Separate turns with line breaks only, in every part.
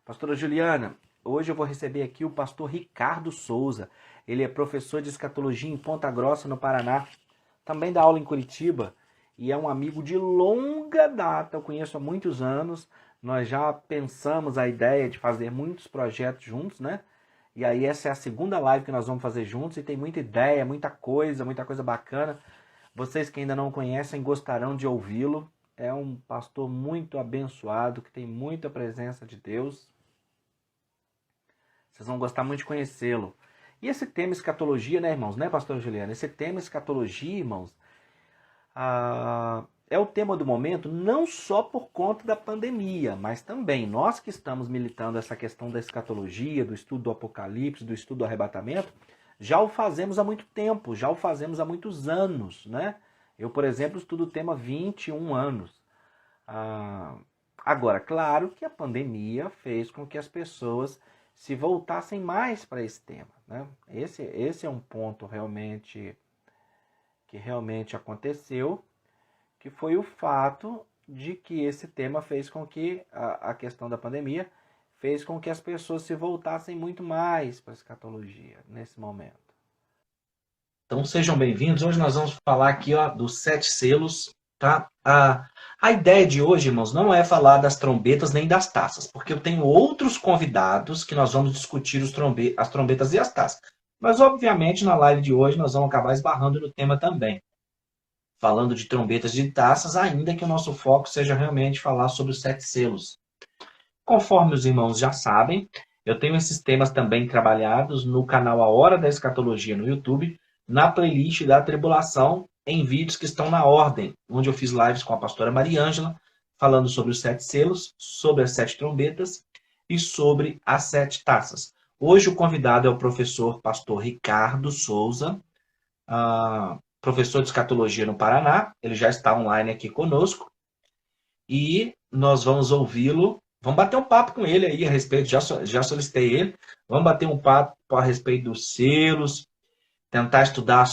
Pastora Juliana, hoje eu vou receber aqui o pastor Ricardo Souza. Ele é professor de escatologia em Ponta Grossa, no Paraná. Também dá aula em Curitiba e é um amigo de longa data. Eu conheço há muitos anos. Nós já pensamos a ideia de fazer muitos projetos juntos, né? E aí essa é a segunda live que nós vamos fazer juntos e tem muita ideia, muita coisa bacana. Vocês que ainda não conhecem gostarão de ouvi-lo. É um pastor muito abençoado, que tem muita presença de Deus. Vocês vão gostar muito de conhecê-lo. E esse tema escatologia, né, irmãos? Né, pastor Juliano? Esse tema escatologia, irmãos, é o tema do momento, não só por conta da pandemia, mas também nós que estamos militando essa questão da escatologia, do estudo do Apocalipse, do estudo do arrebatamento, já o fazemos há muito tempo, já o fazemos há muitos anos, né? Eu, por exemplo, estudo o tema há 21 anos. Agora, claro que a pandemia fez com que as pessoas se voltassem mais para esse tema, né? Esse é um ponto que realmente aconteceu, que foi o fato de que esse tema fez com que a questão da pandemia fez com que as pessoas se voltassem muito mais para a escatologia nesse momento. Então sejam bem-vindos. Hoje nós vamos falar aqui, dos 7 selos, tá? A ideia de hoje, irmãos, não é falar das trombetas nem das taças, porque eu tenho outros convidados que nós vamos discutir as trombetas e as taças. Mas, obviamente, na live de hoje nós vamos acabar esbarrando no tema também, falando de trombetas e de taças, ainda que o nosso foco seja realmente falar sobre os 7 selos. Conforme os irmãos já sabem, eu tenho esses temas também trabalhados no canal A Hora da Escatologia no YouTube, na playlist da Tribulação, em vídeos que estão na ordem, onde eu fiz lives com a pastora Mariângela, falando sobre os 7 selos, sobre as 7 trombetas e sobre as 7 taças. Hoje o convidado é o professor pastor Ricardo Souza, professor de escatologia no Paraná. Ele já está online aqui conosco e nós vamos ouvi-lo. Vamos bater um papo com ele aí a respeito, já solicitei ele, vamos bater um papo a respeito dos selos, tentar estudar a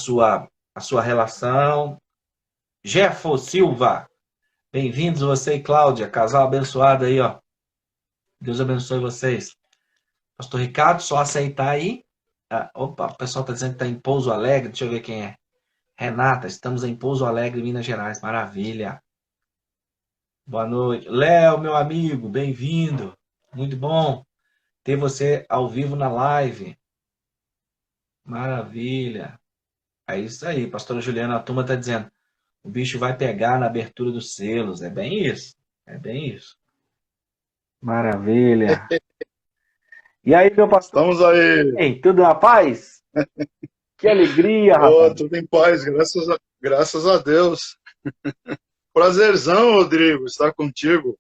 sua relação. Jefo Silva, bem-vindos você e Cláudia, casal abençoado aí, ó. Deus abençoe vocês. Pastor Ricardo, só aceitar aí. Opa, o pessoal está dizendo que está em Pouso Alegre, deixa eu ver quem é. Renata, estamos em Pouso Alegre, Minas Gerais, maravilha. Boa noite. Léo, meu amigo, bem-vindo. Muito bom ter você ao vivo na live. Maravilha. É isso aí, pastora Juliana, a turma está dizendo, o bicho vai pegar na abertura dos selos. É bem isso. É bem isso. Maravilha. E aí, meu pastor?
Estamos aí.
Ei, tudo na paz? Que alegria, rapaz.
Tudo em paz, graças a Deus. Prazerzão, Rodrigo, estar contigo.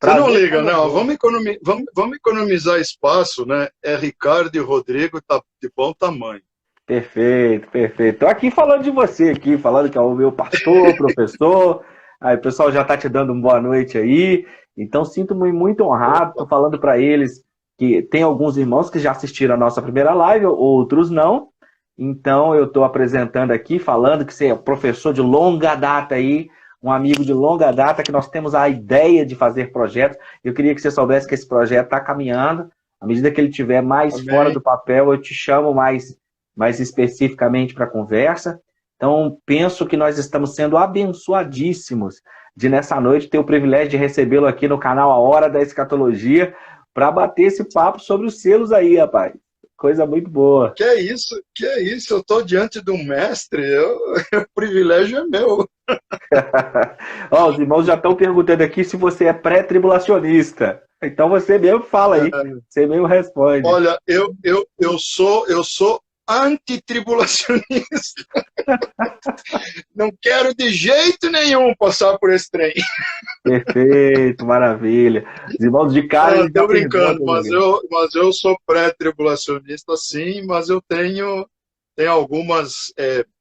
Você não liga, não? Vamos economizar espaço, né? É Ricardo e Rodrigo, tá de bom tamanho.
Perfeito, perfeito. Tô aqui falando de você aqui, falando que é o meu pastor, professor. Aí o pessoal já tá te dando uma boa noite aí. Então sinto-me muito honrado. Tô falando para eles que tem alguns irmãos que já assistiram a nossa primeira live, outros não. Então eu tô apresentando aqui, falando que você é professor de longa data aí, um amigo de longa data, que nós temos a ideia de fazer projetos. Eu queria que você soubesse que esse projeto está caminhando. À medida que ele estiver mais fora do papel, eu te chamo mais especificamente para a conversa. Então, penso que nós estamos sendo abençoadíssimos de, nessa noite, ter o privilégio de recebê-lo aqui no canal A Hora da Escatologia para bater esse papo sobre os selos aí, rapaz. Coisa muito boa.
Que é isso? Eu estou diante do mestre, o privilégio é meu.
Ó, os irmãos já estão perguntando aqui se você é pré-tribulacionista. Então você mesmo fala aí, você mesmo responde.
Olha, eu sou antitribulacionista. Não quero de jeito nenhum passar por esse trem.
Perfeito, maravilha. Os irmãos de cara...
Estou brincando, mas eu sou pré-tribulacionista, sim, mas eu tenho algumas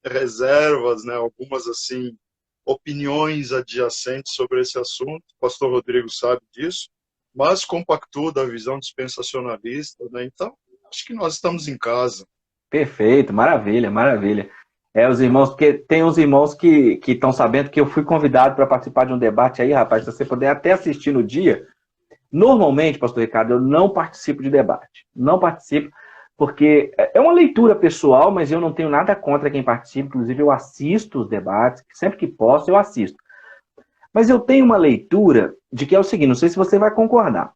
reservas, né? Algumas, assim, opiniões adjacentes sobre esse assunto. O pastor Rodrigo sabe disso, mas compactuo da visão dispensacionalista, né? Então, acho que nós estamos em casa.
Perfeito, maravilha, maravilha. Os irmãos, porque tem uns irmãos que estão sabendo que eu fui convidado para participar de um debate aí, rapaz, se você puder até assistir no dia, Normalmente, pastor Ricardo, eu não participo de debate. Não participo, porque é uma leitura pessoal, mas eu não tenho nada contra quem participa. Inclusive, eu assisto os debates, sempre que posso, eu assisto. Mas eu tenho uma leitura de que é o seguinte, não sei se você vai concordar.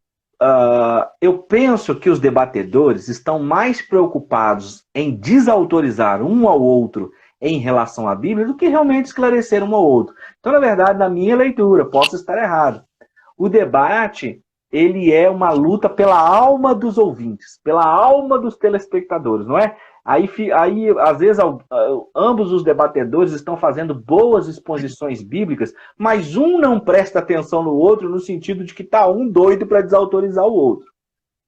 Eu penso que os debatedores estão mais preocupados em desautorizar um ao outro em relação à Bíblia do que realmente esclarecer um ao outro. Então, na verdade, na minha leitura, posso estar errado. O debate, ele é uma luta pela alma dos ouvintes, pela alma dos telespectadores, não é? Aí às vezes, ambos os debatedores estão fazendo boas exposições bíblicas, mas um não presta atenção no outro no sentido de que está um doido para desautorizar o outro.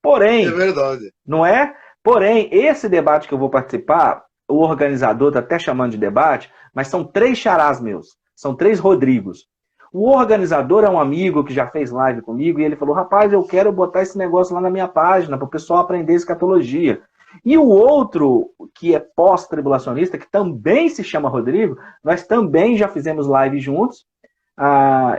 Porém,
é verdade.
Não é? Porém, esse debate que eu vou participar, o organizador está até chamando de debate, mas são 3 xarás meus, são 3 Rodrigos. O organizador é um amigo que já fez live comigo e ele falou, rapaz, eu quero botar esse negócio lá na minha página para o pessoal aprender escatologia. E o outro, que é pós-tribulacionista, que também se chama Rodrigo, nós também já fizemos live juntos,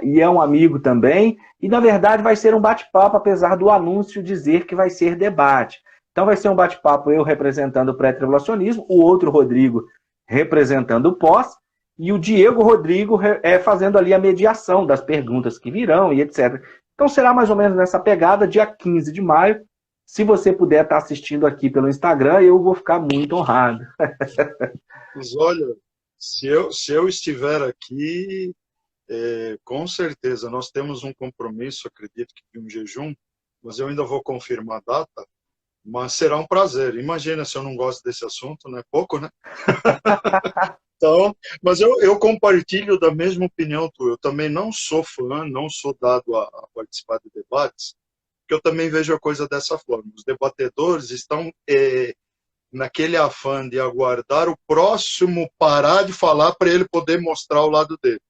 e é um amigo também, e na verdade vai ser um bate-papo, apesar do anúncio dizer que vai ser debate. Então vai ser um bate-papo eu representando o pré-tribulacionismo, o outro Rodrigo representando o pós, e o Diego Rodrigo fazendo ali a mediação das perguntas que virão e etc. Então será mais ou menos nessa pegada, dia 15 de maio. Se você puder estar assistindo aqui pelo Instagram, eu vou ficar muito honrado.
Mas olha, se eu estiver aqui, com certeza, nós temos um compromisso, acredito que de um jejum, mas eu ainda vou confirmar a data, mas será um prazer. Imagina se eu não gosto desse assunto, né? Pouco, né? Então, mas eu compartilho da mesma opinião tua. Eu também não sou fã, não sou dado a participar de debates, porque eu também vejo a coisa dessa forma. Os debatedores estão naquele afã de aguardar o próximo parar de falar para ele poder mostrar o lado dele.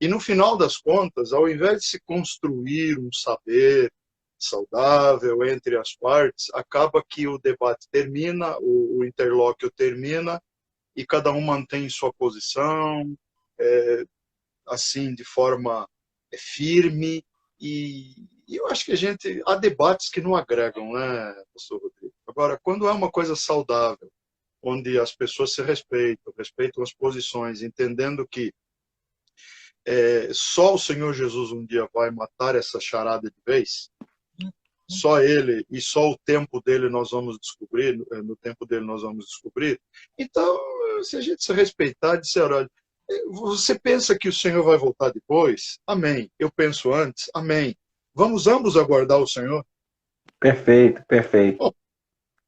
E no final das contas, ao invés de se construir um saber saudável entre as partes, acaba que o debate termina, o interlóquio termina, e cada um mantém sua posição, assim, de forma firme, e eu acho que há debates que não agregam, né, pastor Rodrigo? Agora, quando é uma coisa saudável, onde as pessoas se respeitam as posições, entendendo que só o Senhor Jesus um dia vai matar essa charada de vez, só ele e só o tempo dele nós vamos descobrir, no tempo dele nós vamos descobrir. Então, se a gente se respeitar, disser, olha, você pensa que o Senhor vai voltar depois? Amém. Eu penso antes? Amém. Vamos ambos aguardar o Senhor?
Perfeito, perfeito.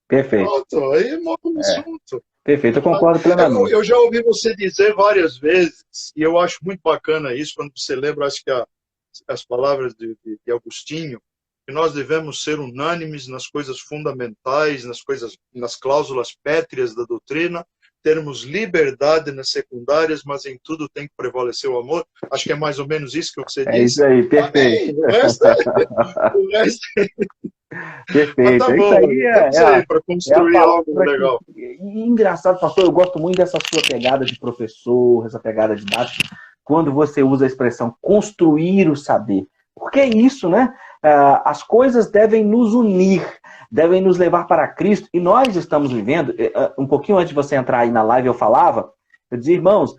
Perfeito.
Pronto, aí morre o assunto.
Perfeito, eu concordo plenamente.
Eu já ouvi você dizer várias vezes, e eu acho muito bacana isso, quando você lembra, acho que as palavras de Agostinho, que nós devemos ser unânimes nas coisas fundamentais, nas cláusulas pétreas da doutrina, termos liberdade nas secundárias, mas em tudo tem que prevalecer o amor. Acho que é mais ou menos isso que você disse.
É isso aí, perfeito.
O resto
Perfeito.
tá bom, isso aí, para construir algo legal.
E engraçado, pastor, eu gosto muito dessa sua pegada de professor, essa pegada didática, quando você usa a expressão construir o saber. Porque é isso, né? As coisas devem nos unir, devem nos levar para Cristo, e nós estamos vivendo, um pouquinho antes de você entrar aí na live eu dizia, irmãos,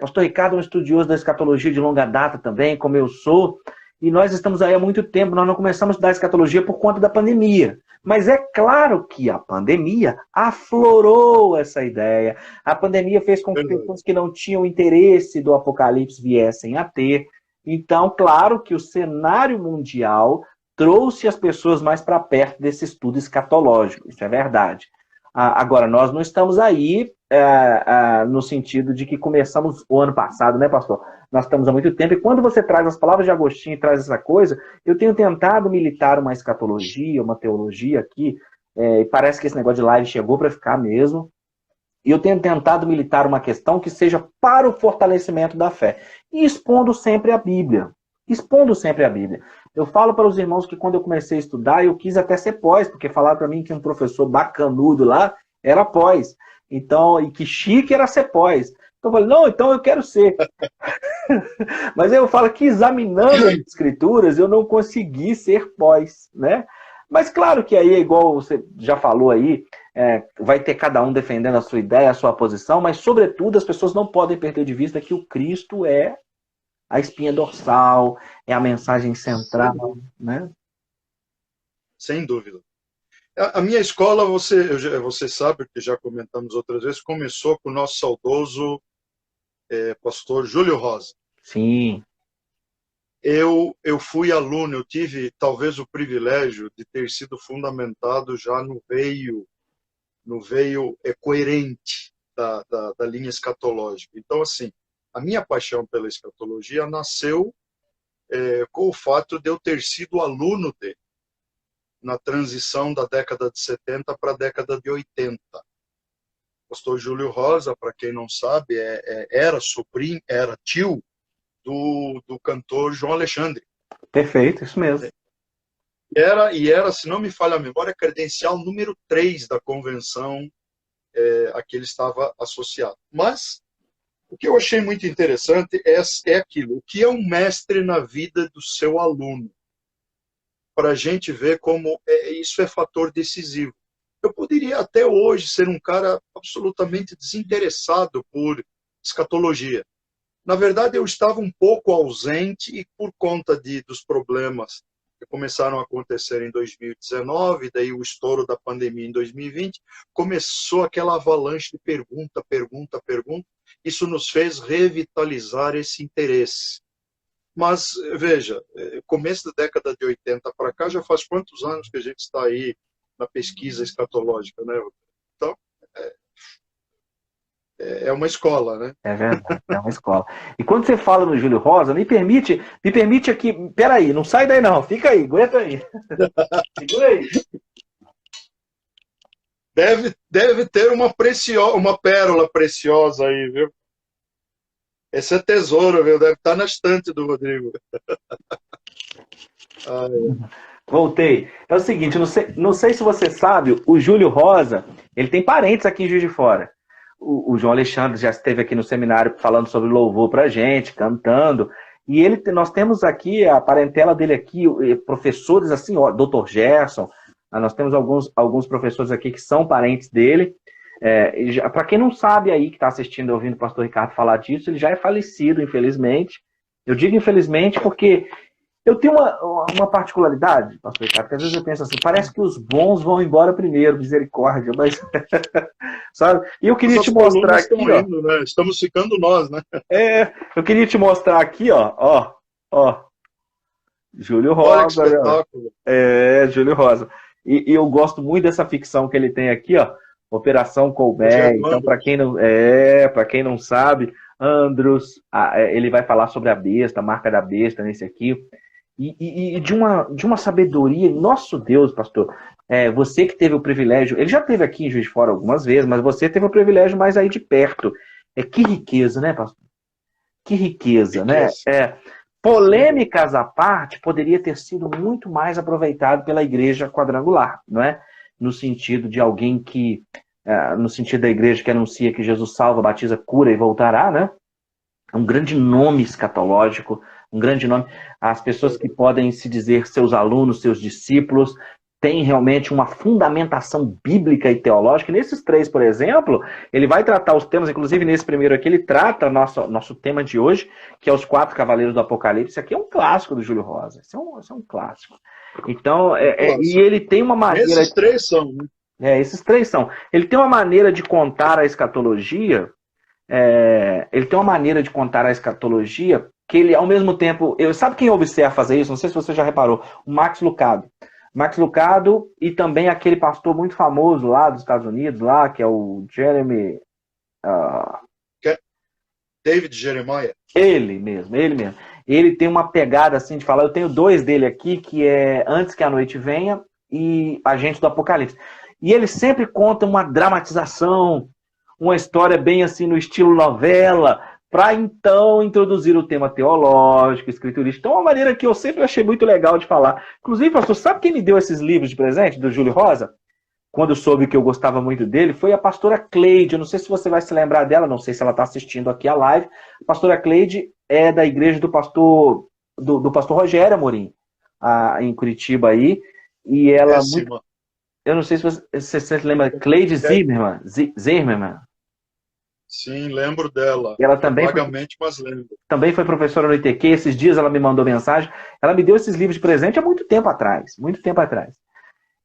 pastor Ricardo é um estudioso da escatologia de longa data também, como eu sou, e nós estamos aí há muito tempo, nós não começamos a estudar escatologia por conta da pandemia. Mas é claro que a pandemia aflorou essa ideia. A pandemia fez com que pessoas que não tinham interesse do Apocalipse viessem a ter. Então, claro que o cenário mundial trouxe as pessoas mais para perto desse estudo escatológico. Isso é verdade. Agora, nós não estamos aí no sentido de que começamos o ano passado, né, pastor? Nós estamos há muito tempo, e quando você traz as palavras de Agostinho e traz essa coisa, eu tenho tentado militar uma escatologia, uma teologia aqui, e parece que esse negócio de live chegou para ficar mesmo, e eu tenho tentado militar uma questão que seja para o fortalecimento da fé, e expondo sempre a Bíblia. Eu falo para os irmãos que quando eu comecei a estudar, eu quis até ser pós, porque falaram para mim que um professor bacanudo lá era pós. Então, e que chique era ser pós. Então eu falei, não, então eu quero ser. Mas eu falo que examinando as escrituras eu não consegui ser pós, né? Mas claro que aí, igual você já falou aí, vai ter cada um defendendo a sua ideia, a sua posição, mas sobretudo as pessoas não podem perder de vista que o Cristo é a espinha dorsal, é a mensagem central, né?
Sem dúvida. A minha escola, você sabe, que já comentamos outras vezes, começou com o nosso saudoso pastor Júlio Rosa.
Sim.
Eu fui aluno, eu tive talvez o privilégio de ter sido fundamentado já no veio coerente da linha escatológica. Então, assim, a minha paixão pela escatologia nasceu com o fato de eu ter sido aluno dele na transição da década de 70 para a década de 80. O pastor Júlio Rosa, para quem não sabe, era tio do cantor João Alexandre.
Perfeito, isso mesmo.
Era, se não me falha a memória, credencial número 3 da convenção a que ele estava associado. Mas o que eu achei muito interessante é aquilo, o que é um mestre na vida do seu aluno, para a gente ver como isso é fator decisivo. Eu poderia até hoje ser um cara absolutamente desinteressado por escatologia. Na verdade, eu estava um pouco ausente e por conta dos problemas que começaram a acontecer em 2019, daí o estouro da pandemia em 2020, começou aquela avalanche de pergunta. Isso nos fez revitalizar esse interesse. Mas, veja, começo da década de 80 para cá, já faz quantos anos que a gente está aí na pesquisa escatológica, né? Então, é uma escola, né?
É verdade, é uma escola. E quando você fala no Júlio Rosa, me permite aqui, peraí, não sai daí não, fica aí, aguenta aí. Segura aí.
Deve ter uma pérola preciosa aí, viu? Esse é tesouro, viu? Deve estar na estante do Rodrigo.
Voltei. É o seguinte, não sei se você sabe, o Júlio Rosa, ele tem parentes aqui em Juiz de Fora. O João Alexandre já esteve aqui no seminário falando sobre louvor pra gente, cantando. E nós temos aqui a parentela dele aqui, professores assim, ó, Dr. Gerson. Nós temos alguns professores aqui que são parentes dele. Para quem não sabe aí, que está assistindo e ouvindo o pastor Ricardo falar disso, ele já é falecido, infelizmente. Eu digo infelizmente porque eu tenho uma particularidade, pastor Ricardo, que às vezes eu penso assim, parece que os bons vão embora primeiro, misericórdia, mas sabe? E eu queria te mostrar aqui,
indo, né? Estamos ficando nós, né?
Eu queria te mostrar aqui, ó, Júlio Rosa.
Olha que espetáculo.
Júlio Rosa. E eu gosto muito dessa ficção que ele tem aqui, ó, Operação Colbert. Então, para quem não sabe, Andros, ele vai falar sobre a besta, a marca da besta nesse aqui. E de uma sabedoria, nosso Deus, pastor, você que teve o privilégio, ele já esteve aqui em Juiz de Fora algumas vezes, mas você teve o privilégio mais aí de perto. Que riqueza, né, pastor? Que riqueza, né? Polêmicas à parte, poderia ter sido muito mais aproveitado pela igreja quadrangular, não é? No sentido de alguém que, no sentido da igreja que anuncia que Jesus salva, batiza, cura e voltará, né? Um grande nome escatológico, um grande nome. As pessoas que podem se dizer seus alunos, seus discípulos, têm realmente uma fundamentação bíblica e teológica. Nesses 3, por exemplo, ele vai tratar os temas, inclusive nesse primeiro aqui, ele trata nosso tema de hoje, que é os 4 Cavaleiros do Apocalipse. Isso aqui é um clássico do Júlio Rosa. Isso é um clássico. Então, e ele tem uma maneira...
Esses 3 são, né?
Esses 3 são. Ele tem uma maneira de contar a escatologia... ele tem uma maneira de contar a escatologia que ele, ao mesmo tempo... Sabe quem observa fazer isso? Não sei se você já reparou. O Max Lucado. Max Lucado e também aquele pastor muito famoso lá dos Estados Unidos, lá, que é o Jeremy...
David Jeremiah.
Ele mesmo. Ele tem uma pegada assim de falar... Eu tenho 2 dele aqui, que é Antes que a Noite Venha e Agente do Apocalipse. E ele sempre conta uma dramatização, uma história bem assim no estilo novela, para então introduzir o tema teológico, escriturista. Então, uma maneira que eu sempre achei muito legal de falar. Inclusive, pastor, sabe quem me deu esses livros de presente, do Júlio Rosa? Quando soube que eu gostava muito dele, foi a pastora Cleide. Eu não sei se você vai se lembrar dela, não sei se ela está assistindo aqui a live. A pastora Cleide, é da igreja do pastor, do pastor Rogério Amorim, em Curitiba aí. E ela, muito,
Péssima.
eu não sei se você se lembra, Cleide Zimmermann, Zimmermann.
Sim, lembro dela.
E ela também foi,
Vagamente, mas lembro.
também foi professora no ITQ. Esses dias ela me mandou mensagem. Ela me deu esses livros de presente há muito tempo atrás. Muito tempo atrás.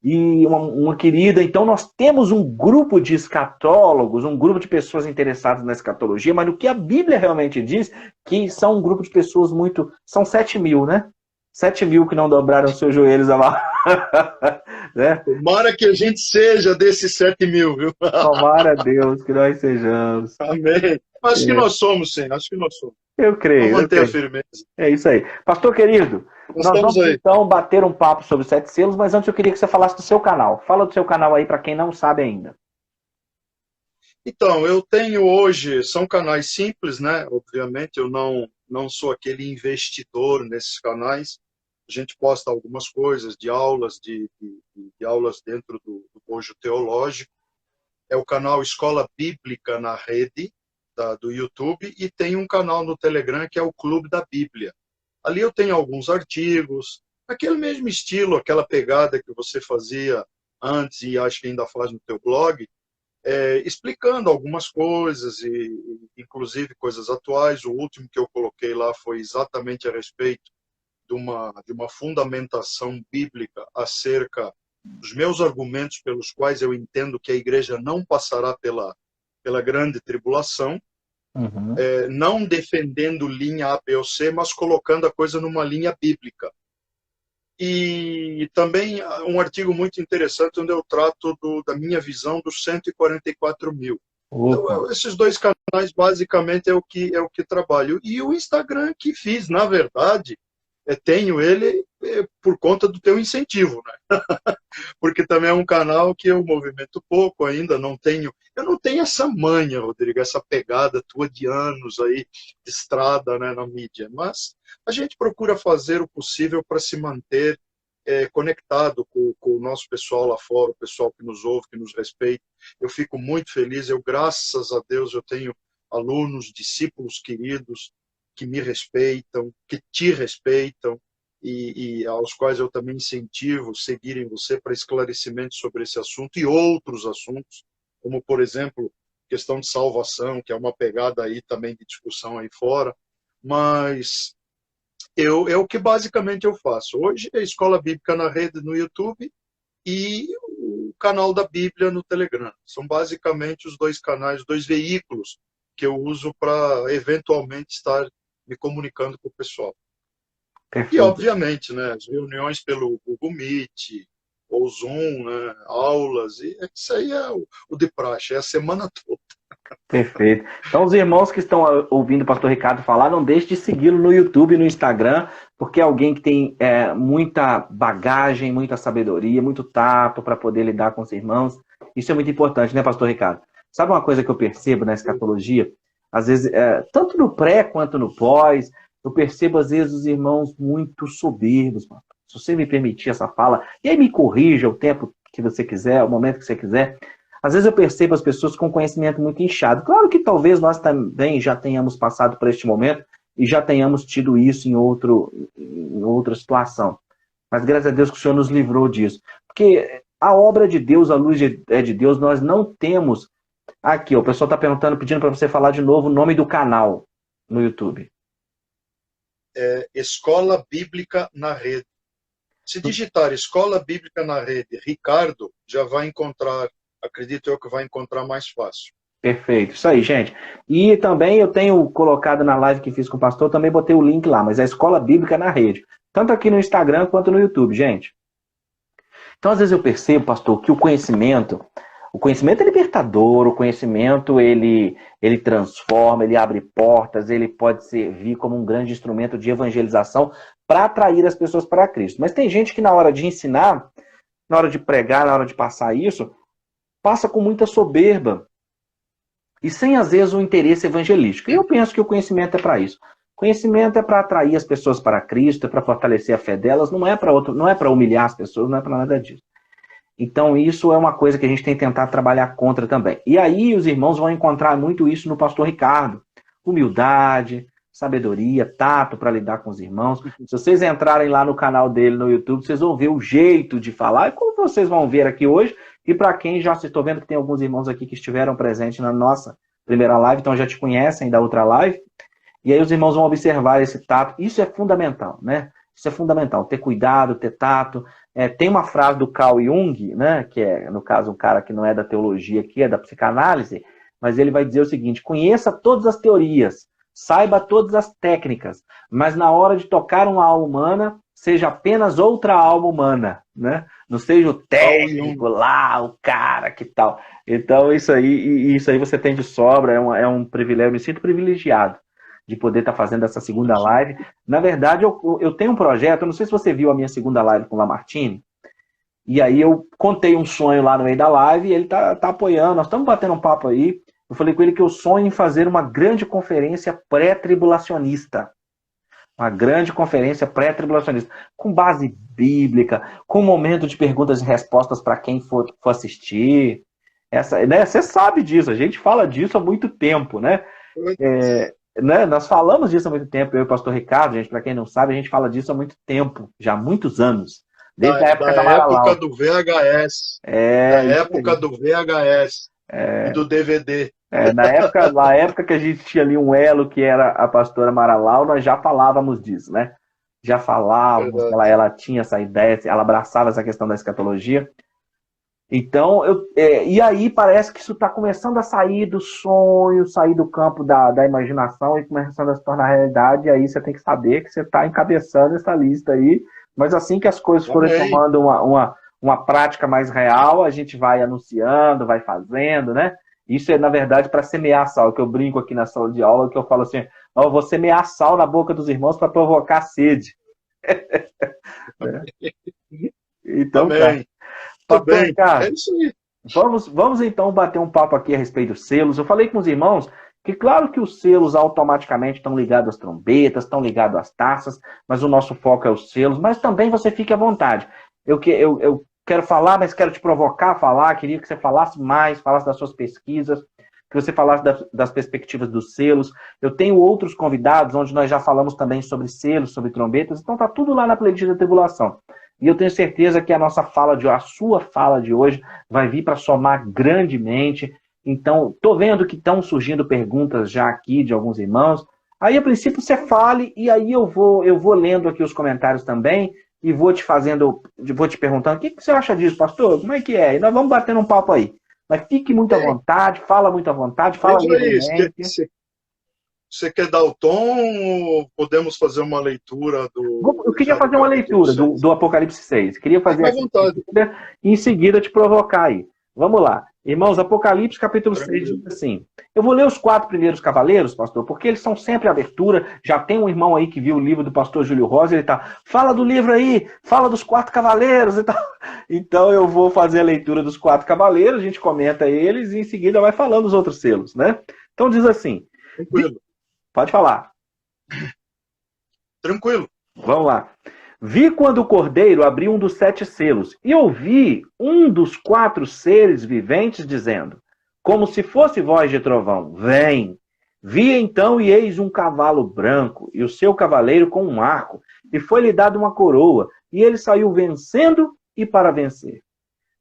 E uma querida. Então, nós temos um grupo de escatólogos, um grupo de pessoas interessadas na escatologia, mas o que a Bíblia realmente diz, que são um grupo de pessoas muito. São 7.000, né? 7.000 que não dobraram seus joelhos a né?
Tomara que a gente seja desses 7.000, viu?
Tomara a Deus que nós sejamos.
Amém. Acho que
É,
nós somos, sim. Acho que nós somos.
eu creio,
Vamos
eu
manter a
creio.
firmeza.
É isso aí. Pastor querido,
Nós
nós
estamos
vamos
aí.
então bater um papo sobre 7 selos, mas antes eu queria que você falasse do seu canal. Fala do seu canal aí para quem não sabe ainda.
Então, eu tenho hoje, são canais simples, né? Obviamente, eu não sou aquele investidor nesses canais. A gente posta algumas coisas de aulas, de aulas dentro do bojo teológico. É o canal Escola Bíblica na Rede, do YouTube, e tem um canal no Telegram que é o Clube da Bíblia. Ali eu tenho alguns artigos, aquele mesmo estilo, aquela pegada que você fazia antes e acho que ainda faz no teu blog, explicando algumas coisas, inclusive coisas atuais. O último que eu coloquei lá foi exatamente a respeito de uma fundamentação bíblica acerca dos meus argumentos pelos quais eu entendo que a igreja não passará pela grande tribulação,
Uhum.
não defendendo linha A, B ou C, mas colocando a coisa numa linha bíblica. E também um artigo muito interessante onde eu trato da minha visão dos 144.000.
Opa,
Então, esses dois canais basicamente é o que trabalho. E o Instagram que fiz, na verdade, tenho ele por conta do teu incentivo, né? Porque também é um canal que eu movimento pouco ainda, eu não tenho essa manha, Rodrigo, essa pegada tua de anos aí de estrada, né, na mídia, mas a gente procura fazer o possível para se manter conectado com o nosso pessoal lá fora, o pessoal que nos ouve, que nos respeita. Eu fico muito feliz, graças a Deus, eu tenho alunos, discípulos queridos que me respeitam, que te respeitam, e aos quais eu também incentivo seguirem você para esclarecimentos sobre esse assunto e outros assuntos, como, por exemplo, questão de salvação, que é uma pegada aí também de discussão aí fora, mas é o que basicamente eu faço. Hoje é a Escola Bíblica na Rede no YouTube e o canal da Bíblia no Telegram. São basicamente os dois canais, dois veículos que eu uso para eventualmente estar me comunicando com o pessoal. E,
perfeito.
obviamente, né, as reuniões pelo Google Meet ou Zoom, né, aulas, e isso aí é o de praxe, é a semana toda.
Perfeito. Então, os irmãos que estão ouvindo o pastor Ricardo falar, não deixe de segui-lo no YouTube e no Instagram, porque é alguém que tem muita bagagem, muita sabedoria, muito tato para poder lidar com os irmãos. Isso é muito importante, né, pastor Ricardo? Sabe uma coisa que eu percebo na escatologia? Às vezes, tanto no pré quanto no pós, eu percebo, às vezes, os irmãos muito soberbos, mano. Se você me permitir essa fala, e aí me corrija o tempo que você quiser, o momento que você quiser. Às vezes eu percebo as pessoas com conhecimento muito inchado. Claro que talvez nós também já tenhamos passado por este momento e já tenhamos tido isso em outra situação. Mas graças a Deus que o Senhor nos livrou disso. Porque a obra de Deus, a luz é de Deus, nós não temos... Aqui, ó, o pessoal está perguntando, pedindo para você falar de novo o nome do canal no YouTube.
Escola Bíblica na Rede. Se digitar Escola Bíblica na Rede, Ricardo, já vai encontrar, acredito eu que vai encontrar mais fácil.
Perfeito, isso aí, gente. E também eu tenho colocado na live que fiz com o pastor, também botei o link lá, mas é a Escola Bíblica na Rede. Tanto aqui no Instagram quanto no YouTube, gente. Então, às vezes eu percebo, pastor, que o conhecimento é libertador, o conhecimento ele transforma, ele abre portas, ele pode servir como um grande instrumento de evangelização para atrair as pessoas para Cristo. Mas tem gente que na hora de ensinar, na hora de pregar, na hora de passar isso, passa com muita soberba e sem, às vezes, o interesse evangelístico. E eu penso que o conhecimento é para isso. Conhecimento é para atrair as pessoas para Cristo, é para fortalecer a fé delas, não é para humilhar as pessoas, não é para nada disso. Então, isso é uma coisa que a gente tem que tentar trabalhar contra também. E aí, os irmãos vão encontrar muito isso no pastor Ricardo. Humildade, sabedoria, tato para lidar com os irmãos. Se vocês entrarem lá no canal dele no YouTube, vocês vão ver o jeito de falar, e como vocês vão ver aqui hoje, e para quem já estou vendo que tem alguns irmãos aqui que estiveram presentes na nossa primeira live, então já te conhecem da outra live, e aí os irmãos vão observar esse tato. Isso é fundamental, né? Isso é fundamental, ter cuidado, ter tato. Tem uma frase do Carl Jung, né, que é, no caso, um cara que não é da teologia aqui, é da psicanálise, mas ele vai dizer o seguinte: conheça todas as teorias, saiba todas as técnicas, mas na hora de tocar uma alma humana, seja apenas outra alma humana, né? Não seja o técnico lá, o cara que tal. Então isso aí você tem de sobra, é um privilégio, eu me sinto privilegiado de poder estar fazendo essa segunda live. Na verdade, eu tenho um projeto, eu não sei se você viu a minha segunda live com o Lamartine, e aí eu contei um sonho lá no meio da live, e ele tá apoiando, nós estamos batendo um papo aí. Eu falei com ele que eu sonho em fazer uma grande conferência pré-tribulacionista. Uma grande conferência pré-tribulacionista, com base bíblica, com momento de perguntas e respostas para quem for assistir. Né, você sabe disso, a gente fala disso há muito tempo, né? Né? Nós falamos disso há muito tempo, eu e o pastor Ricardo, gente, para quem não sabe, a gente fala disso há muito tempo, já há muitos anos. Desde a época da
época do VHS. Da época do VHS e do DVD.
Na época que a gente tinha ali um elo que era a pastora Maralau, nós já falávamos disso, né? Já falávamos, ela tinha essa ideia, ela abraçava essa questão da escatologia. Então, e aí parece que isso está começando a sair do sonho, sair do campo da imaginação e começando a se tornar realidade. E aí você tem que saber que você está encabeçando essa lista aí. Mas assim que as coisas forem tomando uma prática mais real, a gente vai anunciando, vai fazendo, né? Isso é, na verdade, para semear sal, que eu brinco aqui na sala de aula, que eu falo assim: eu vou semear sal na boca dos irmãos para provocar sede. Então,
Amém.
Bem, cara, é isso aí. Vamos então bater um papo aqui a respeito dos selos. Eu falei com os irmãos que claro que os selos automaticamente estão ligados às trombetas, estão ligados às taças, mas o nosso foco é os selos. Mas também você fique à vontade. Eu quero falar, mas quero te provocar a falar. Queria que você falasse mais, falasse das suas pesquisas, que você falasse das perspectivas dos selos. Eu tenho outros convidados, onde nós já falamos também sobre selos, sobre trombetas. Então tá tudo lá na playlist da tribulação. E eu tenho certeza que a sua fala de hoje vai vir para somar grandemente. Então, estou vendo que estão surgindo perguntas já aqui de alguns irmãos. Aí, a princípio, você fale, e aí eu vou lendo aqui os comentários também, e vou te perguntando: o que você acha disso, pastor? Como é que é? E nós vamos batendo um papo aí. Mas fique muito à vontade, fala muito à vontade, fala livremente.
Você quer dar o tom ou podemos fazer uma leitura do...
Eu queria fazer uma leitura do Apocalipse 6. Queria fazer
à vontade.
E em seguida te provocar aí. Vamos lá. Irmãos, Apocalipse capítulo 6 diz assim: eu vou ler os 4 primeiros cavaleiros, pastor, porque eles são sempre abertura. Já tem um irmão aí que viu o livro do pastor Júlio Rosa, ele tá: fala do livro aí, fala dos 4 cavaleiros e tal. Então eu vou fazer a leitura dos 4 cavaleiros, a gente comenta eles e em seguida vai falando os outros selos, né? Então diz assim...
Tranquilo.
Pode falar.
Tranquilo.
Vamos lá. Vi quando o cordeiro abriu um dos 7 selos, e ouvi um dos 4 seres viventes dizendo, como se fosse voz de trovão: vem. Vi então, e eis um cavalo branco, e o seu cavaleiro com um arco, e foi-lhe dado uma coroa, e ele saiu vencendo e para vencer.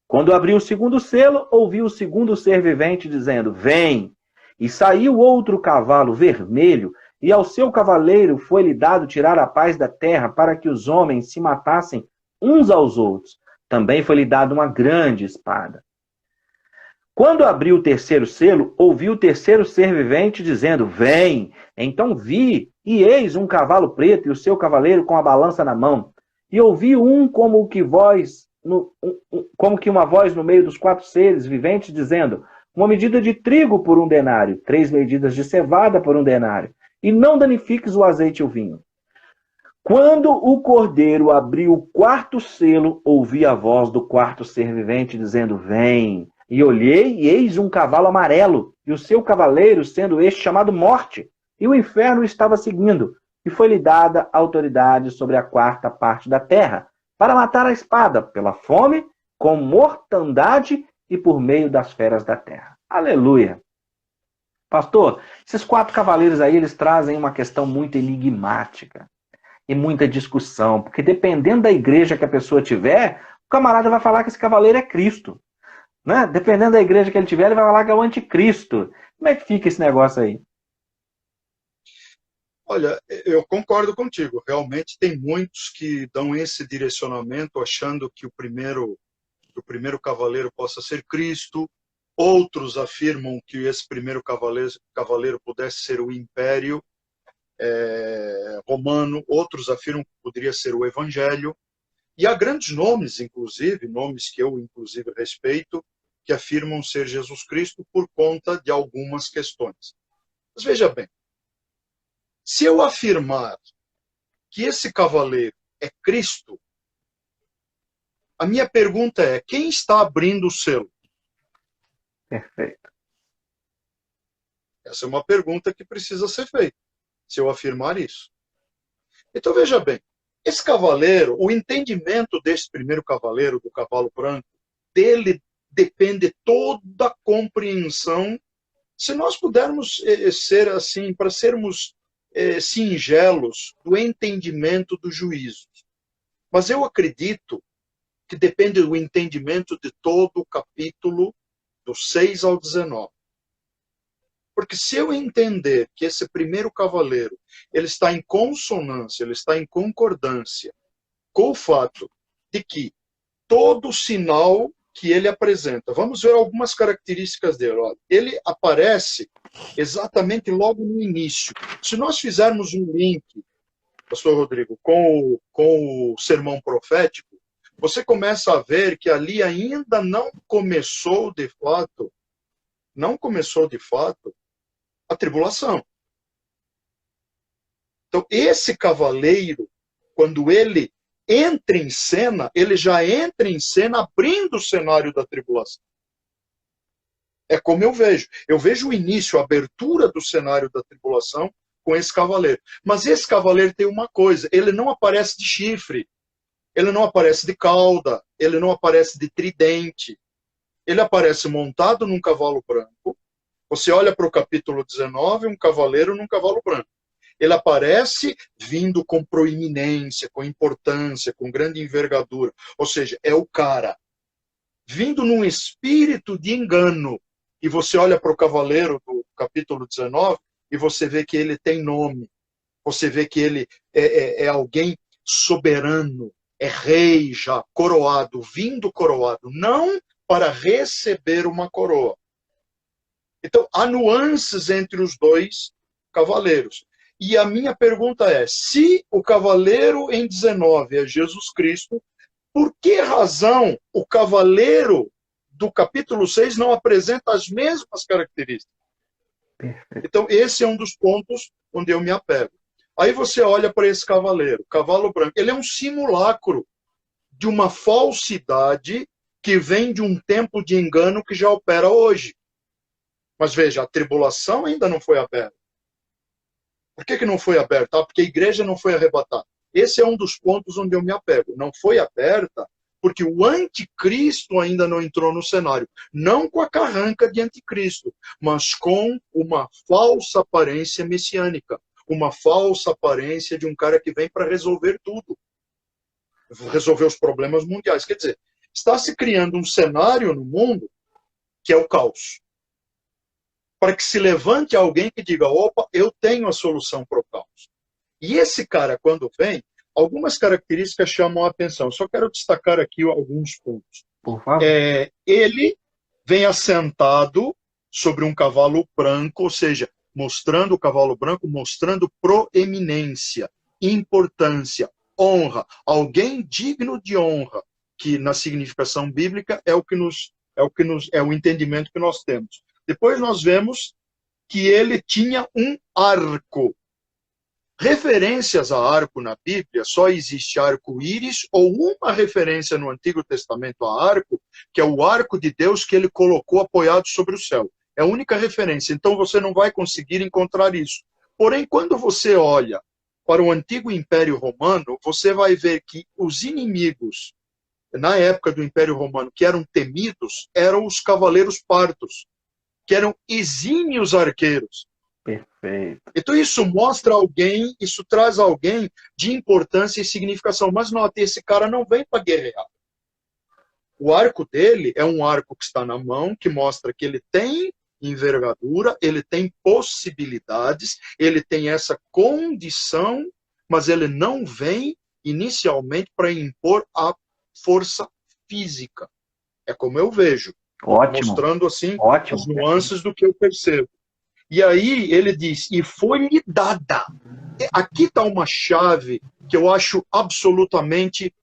Quando abriu o segundo selo, ouvi o segundo ser vivente dizendo: vem. E saiu outro cavalo vermelho, e ao seu cavaleiro foi-lhe dado tirar a paz da terra, para que os homens se matassem uns aos outros. Também foi-lhe dado uma grande espada. Quando abriu o terceiro selo, ouvi o terceiro ser vivente dizendo: vem. Então vi, e eis um cavalo preto, e o seu cavaleiro com a balança na mão. E ouvi como que uma voz no meio dos 4 seres viventes dizendo: uma medida de trigo por 1 denário, 3 medidas de cevada por 1 denário, e não danifiques o azeite e o vinho. Quando o cordeiro abriu o 4º selo, ouvi a voz do 4º ser vivente dizendo: vem. E olhei, e eis um cavalo amarelo, e o seu cavaleiro, sendo este chamado Morte, e o inferno estava seguindo, e foi-lhe dada autoridade sobre a 4ª parte da terra, para matar a espada, pela fome, com mortandade e por meio das feras da terra. Aleluia! Pastor, esses 4 cavaleiros aí, eles trazem uma questão muito enigmática e muita discussão, porque dependendo da igreja que a pessoa tiver, o camarada vai falar que esse cavaleiro é Cristo, né? Dependendo da igreja que ele tiver, ele vai falar que é o anticristo. Como é que fica esse negócio aí?
Olha, eu concordo contigo. Realmente tem muitos que dão esse direcionamento achando que o primeiro cavaleiro possa ser Cristo. Outros afirmam que esse primeiro cavaleiro pudesse ser o Império Romano. Outros afirmam que poderia ser o Evangelho. E há grandes nomes, inclusive, nomes que eu, inclusive, respeito, que afirmam ser Jesus Cristo por conta de algumas questões. Mas veja bem, se eu afirmar que esse cavaleiro é Cristo, a minha pergunta é: quem está abrindo o selo?
Perfeito.
Essa é uma pergunta que precisa ser feita, se eu afirmar isso. Então, veja bem, esse cavaleiro, o entendimento desse primeiro cavaleiro, do cavalo branco, dele depende toda a compreensão. Se nós pudermos ser assim, para sermos singelos, do entendimento dos juízos. Mas eu acredito que depende do entendimento de todo o capítulo, do 6 ao 19. Porque se eu entender que esse primeiro cavaleiro ele está em consonância, ele está em concordância com o fato de que todo sinal que ele apresenta, vamos ver algumas características dele. Olha, ele aparece exatamente logo no início. Se nós fizermos um link, pastor Rodrigo, com o sermão profético, você começa a ver que ali ainda não começou de fato a tribulação. Então, esse cavaleiro, quando ele entra em cena, ele já entra em cena abrindo o cenário da tribulação. É como eu vejo. Eu vejo o início, a abertura do cenário da tribulação com esse cavaleiro. Mas esse cavaleiro tem uma coisa, ele não aparece de chifre, ele não aparece de cauda, ele não aparece de tridente. Ele aparece montado num cavalo branco. Você olha para o capítulo 19, um cavaleiro num cavalo branco. Ele aparece vindo com proeminência, com importância, com grande envergadura. Ou seja, é o cara vindo num espírito de engano. E você olha para o cavaleiro do capítulo 19 e você vê que ele tem nome. Você vê que ele é alguém soberano, é rei já, coroado, vindo coroado, não para receber uma coroa. Então, há nuances entre os dois cavaleiros. E a minha pergunta é, se o cavaleiro em 19 é Jesus Cristo, por que razão o cavaleiro do capítulo 6 não apresenta as mesmas características?
Perfeito.
Então, esse é um dos pontos onde eu me apego. Aí você olha para esse cavaleiro, cavalo branco, ele é um simulacro de uma falsidade que vem de um tempo de engano que já opera hoje. Mas veja, a tribulação ainda não foi aberta. Por que não foi aberta? Porque a igreja não foi arrebatada. Esse é um dos pontos onde eu me apego. Não foi aberta porque o anticristo ainda não entrou no cenário. Não com a carranca de anticristo, mas com uma falsa aparência messiânica. Uma falsa aparência de um cara que vem para resolver tudo. Resolver os problemas mundiais. Quer dizer, está se criando um cenário no mundo que é o caos. Para que se levante alguém que diga, opa, eu tenho a solução para o caos. E esse cara, quando vem, algumas características chamam a atenção. Só quero destacar aqui alguns pontos.
Por favor.
Ele vem assentado sobre um cavalo branco, ou seja, mostrando o cavalo branco, mostrando proeminência, importância, honra. Alguém digno de honra, que na significação bíblica é o entendimento que nós temos. Depois nós vemos que ele tinha um arco. Referências a arco na Bíblia, só existe arco-íris ou uma referência no Antigo Testamento a arco, que é o arco de Deus que ele colocou apoiado sobre o céu. É a única referência, então você não vai conseguir encontrar isso. Porém, quando você olha para o Antigo Império Romano, você vai ver que os inimigos, na época do Império Romano, que eram temidos, eram os cavaleiros partos, que eram exímios arqueiros.
Perfeito.
Então isso mostra alguém, isso traz alguém de importância e significação. Mas note, esse cara não vem para guerrear. O arco dele é um arco que está na mão, que mostra que ele tem envergadura, ele tem possibilidades, ele tem essa condição, mas ele não vem inicialmente para impor a força física. É como eu vejo.
Ótimo.
Mostrando assim
Ótimo.
As nuances do que eu percebo. E aí ele diz, e foi-lhe dada. Aqui está uma chave que eu acho absolutamente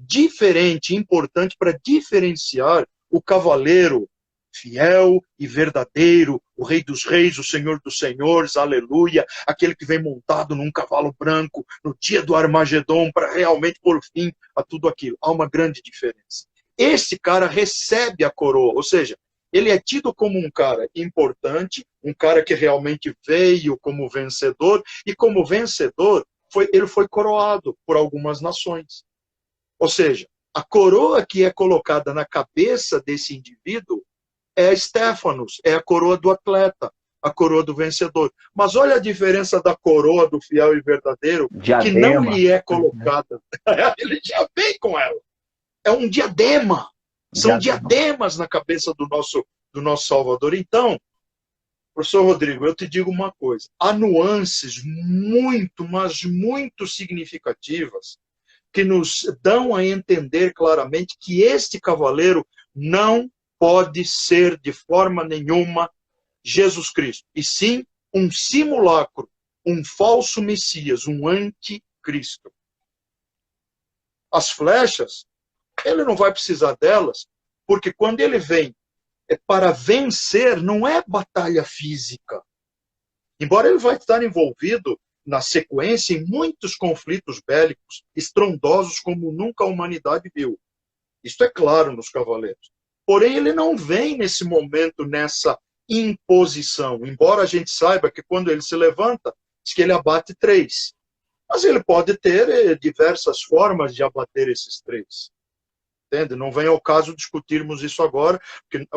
diferente, importante para diferenciar o cavaleiro fiel e verdadeiro, o Rei dos Reis, o Senhor dos Senhores, aleluia, aquele que vem montado num cavalo branco no dia do Armagedon para realmente pôr fim a tudo aquilo. Há uma grande diferença. Esse cara recebe a coroa, ou seja, ele é tido como um cara importante, um cara que realmente veio como vencedor, e como vencedor, ele foi coroado por algumas nações. Ou seja, a coroa que é colocada na cabeça desse indivíduo é a Stephanos, é a coroa do atleta, a coroa do vencedor. Mas olha a diferença da coroa do fiel e verdadeiro,
Diadema.
Que não lhe é colocada. Ele já vem com ela. É um diadema. São diademas na cabeça do nosso Salvador. Então, professor Rodrigo, eu te digo uma coisa. Há nuances muito, mas muito significativas que nos dão a entender claramente que este cavaleiro não pode ser de forma nenhuma Jesus Cristo, e sim um simulacro, um falso Messias, um anticristo. As flechas, ele não vai precisar delas, porque quando ele vem para vencer, não é batalha física. Embora ele vai estar envolvido na sequência em muitos conflitos bélicos estrondosos como nunca a humanidade viu. Isto é claro nos cavaleiros. Porém, ele não vem nesse momento, nessa imposição. Embora a gente saiba que quando ele se levanta, diz que ele abate 3. Mas ele pode ter diversas formas de abater esses 3. Entende? Não vem ao caso discutirmos isso agora, porque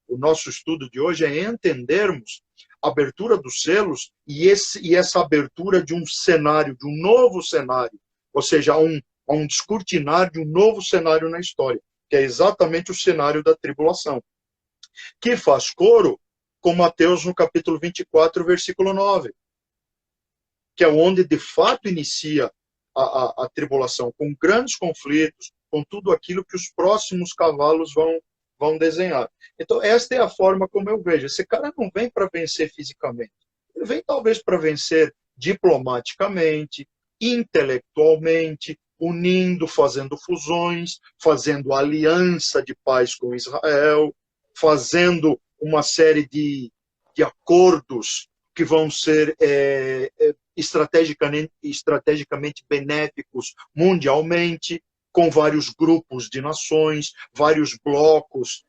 o nosso estudo de hoje é entendermos a abertura dos selos e essa abertura de um cenário, de um novo cenário, ou seja, a um descortinar de um novo cenário na história, que é exatamente o cenário da tribulação, que faz coro com Mateus no capítulo 24, versículo 9, que é onde de fato inicia a tribulação, com grandes conflitos, com tudo aquilo que os próximos cavalos vão desenhar. Então, esta é a forma como eu vejo. Esse cara não vem para vencer fisicamente. Ele vem talvez para vencer diplomaticamente, intelectualmente, unindo, fazendo fusões, fazendo aliança de paz com Israel, fazendo uma série de acordos que vão ser estrategicamente benéficos mundialmente, com vários grupos de nações, vários blocos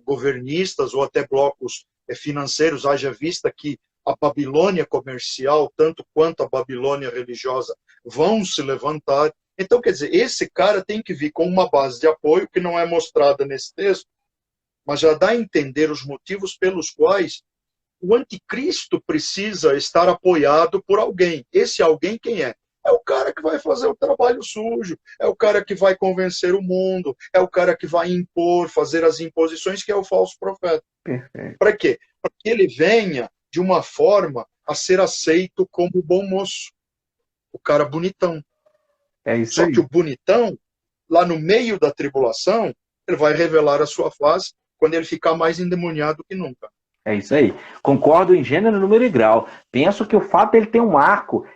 governistas ou até blocos financeiros, haja vista que a Babilônia comercial, tanto quanto a Babilônia religiosa, vão se levantar. Então, quer dizer, esse cara tem que vir com uma base de apoio que não é mostrada nesse texto, mas já dá a entender os motivos pelos quais o anticristo precisa estar apoiado por alguém. Esse alguém quem é? É o cara que vai fazer o trabalho sujo, é o cara que vai convencer o mundo, é o cara que vai impor, fazer as imposições, que é o falso profeta. Para quê? Para que ele venha de uma forma a ser aceito como bom moço. O cara bonitão.
É isso
Só
aí.
que o bonitão, lá no meio da tribulação, ele vai revelar a sua face quando ele ficar mais endemoniado que nunca.
É isso aí. Concordo em gênero, número e grau. Penso que o fato dele ter um arco,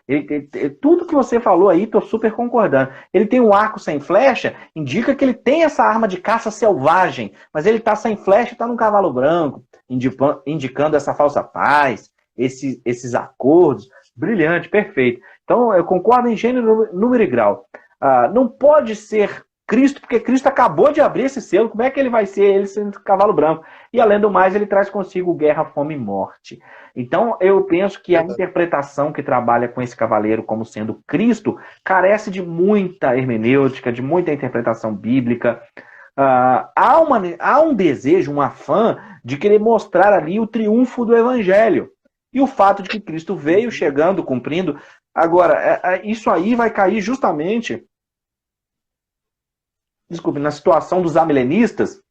tudo que você falou aí, estou super concordando. Ele tem um arco sem flecha, indica que ele tem essa arma de caça selvagem, mas ele está sem flecha e está num cavalo branco, indicando essa falsa paz, esses acordos. Brilhante, perfeito. Então, eu concordo em gênero, número e grau. Não pode ser Cristo, porque Cristo acabou de abrir esse selo, como é que ele vai ser ele sendo cavalo branco? E além do mais, ele traz consigo guerra, fome e morte. Então, eu penso que a interpretação que trabalha com esse cavaleiro como sendo Cristo carece de muita hermenêutica, de muita interpretação bíblica. há um desejo, um afã de querer mostrar ali o triunfo do evangelho. E o fato de que Cristo veio chegando, cumprindo. Agora, isso aí vai cair justamente, desculpe, na situação dos amilenistas,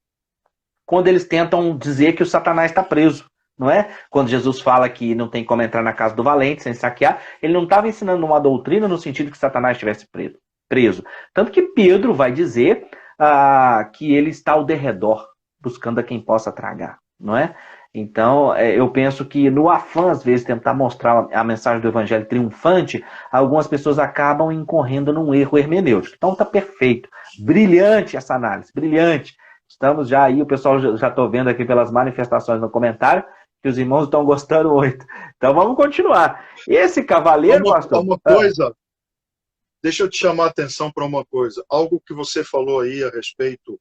quando eles tentam dizer que o Satanás está preso. Não é? Quando Jesus fala que não tem como entrar na casa do valente sem saquear, ele não estava ensinando uma doutrina no sentido que Satanás estivesse preso. Tanto que Pedro vai dizer que ele está ao derredor, buscando a quem possa tragar, não é? Então, eu penso que no afã, às vezes, tentar mostrar a mensagem do evangelho triunfante, algumas pessoas acabam incorrendo num erro hermenêutico. Então, está perfeito. Brilhante essa análise, brilhante. Estamos já aí, o pessoal já estou vendo aqui pelas manifestações no comentário, que os irmãos estão gostando muito. Então, vamos continuar. Esse cavaleiro, pastor...
Uma coisa, deixa eu te chamar a atenção para uma coisa. Algo que você falou aí a respeito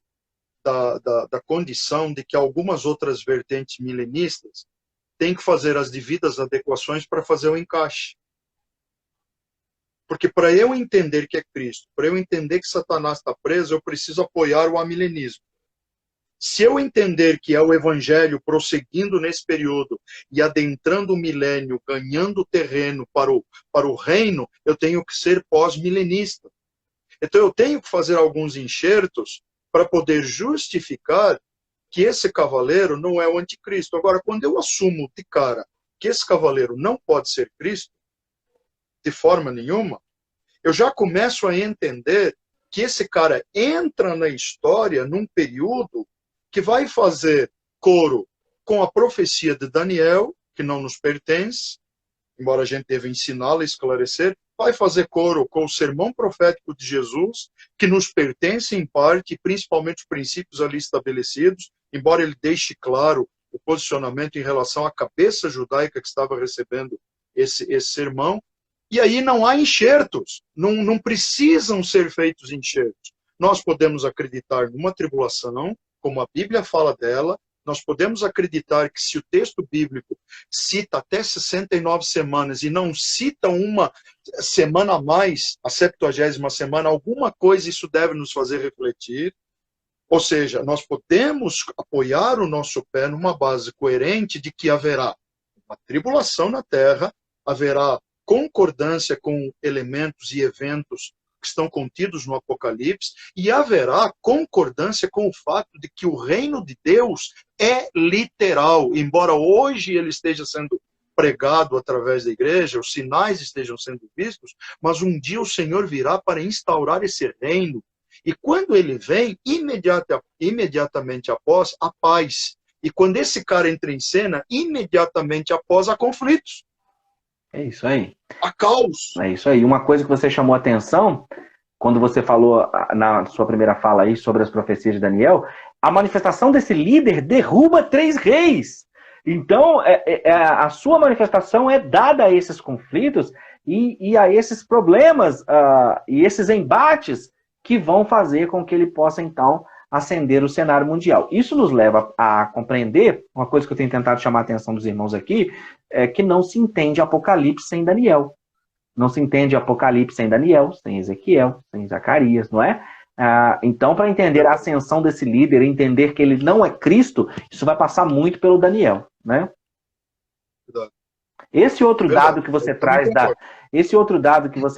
da condição de que algumas outras vertentes milenistas têm que fazer as devidas adequações para fazer o encaixe. Porque para eu entender que é Cristo, para eu entender que Satanás está preso, eu preciso apoiar o amilenismo. Se eu entender que é o evangelho prosseguindo nesse período e adentrando o milênio, ganhando terreno para o reino, eu tenho que ser pós-milenista. Então eu tenho que fazer alguns enxertos para poder justificar que esse cavaleiro não é o anticristo. Agora, quando eu assumo de cara que esse cavaleiro não pode ser Cristo, de forma nenhuma, eu já começo a entender que esse cara entra na história num período que vai fazer coro com a profecia de Daniel, que não nos pertence, embora a gente deva ensiná-la e esclarecer, vai fazer coro com o sermão profético de Jesus, que nos pertence em parte, principalmente os princípios ali estabelecidos, embora ele deixe claro o posicionamento em relação à cabeça judaica que estava recebendo esse sermão. E aí não há enxertos, não precisam ser feitos enxertos. Nós podemos acreditar numa tribulação, como a Bíblia fala dela, nós podemos acreditar que se o texto bíblico cita até 69 semanas e não cita uma semana a mais, a 70ª semana, alguma coisa isso deve nos fazer refletir. Ou seja, nós podemos apoiar o nosso pé numa base coerente de que haverá uma tribulação na terra, haverá concordância com elementos e eventos que estão contidos no Apocalipse, e haverá concordância com o fato de que o reino de Deus é literal, embora hoje ele esteja sendo pregado através da igreja, os sinais estejam sendo vistos, mas um dia o Senhor virá para instaurar esse reino, e quando ele vem, imediatamente após, a paz, e quando esse cara entra em cena, imediatamente após, há conflitos.
É isso aí.
Há caos.
É isso aí. Uma coisa que você chamou a atenção, quando você falou na sua primeira fala aí sobre as profecias de Daniel, a manifestação desse líder derruba 3 reis. Então, a sua manifestação é dada a esses conflitos e a esses problemas e esses embates que vão fazer com que ele possa, então, ascender o cenário mundial. Isso nos leva a compreender, uma coisa que eu tenho tentado chamar a atenção dos irmãos aqui, é que não se entende Apocalipse sem Daniel. Não se entende Apocalipse sem Daniel, sem Ezequiel, sem Zacarias, não é? Então, para entender a ascensão desse líder, entender que ele não é Cristo, isso vai passar muito pelo Daniel, né? Esse outro dado que você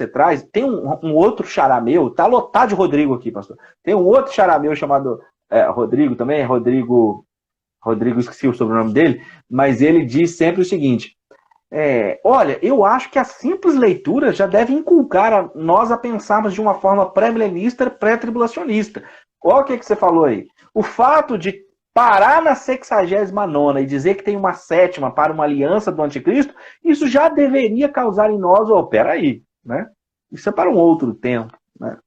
traz, tem um outro xará meu, tá lotado de Rodrigo aqui, pastor. Tem um outro xará meu chamado Rodrigo também, Rodrigo, esqueci o sobrenome dele, mas ele diz sempre o seguinte: olha, eu acho que a simples leitura já deve inculcar nós a pensarmos de uma forma pré-milenista, pré-tribulacionista. Olha o que você falou aí. O fato de parar na 69ª e dizer que tem uma 7ª para uma aliança do anticristo, isso já deveria causar em nós, peraí, né? Isso é para um outro tempo, né?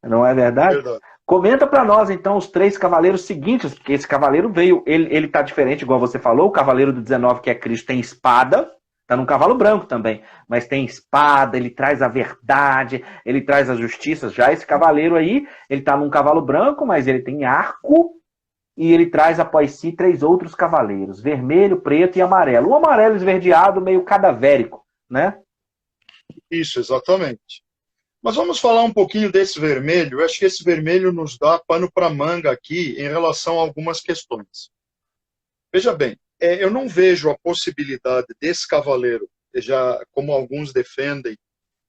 Não é verdade?
Verdade.
Comenta para nós, então, os 3 cavaleiros seguintes, porque esse cavaleiro veio, ele tá diferente, igual você falou, o cavaleiro do 19, que é Cristo, tem espada, tá num cavalo branco também, mas tem espada, ele traz a verdade, ele traz a justiça. Já esse cavaleiro aí, ele tá num cavalo branco, mas ele tem arco, e ele traz após si 3 outros cavaleiros, vermelho, preto e amarelo. O amarelo esverdeado, meio cadavérico, né?
Isso, exatamente. Mas vamos falar um pouquinho desse vermelho. Eu acho que esse vermelho nos dá pano para manga aqui em relação a algumas questões. Veja bem, eu não vejo a possibilidade desse cavaleiro, já como alguns defendem,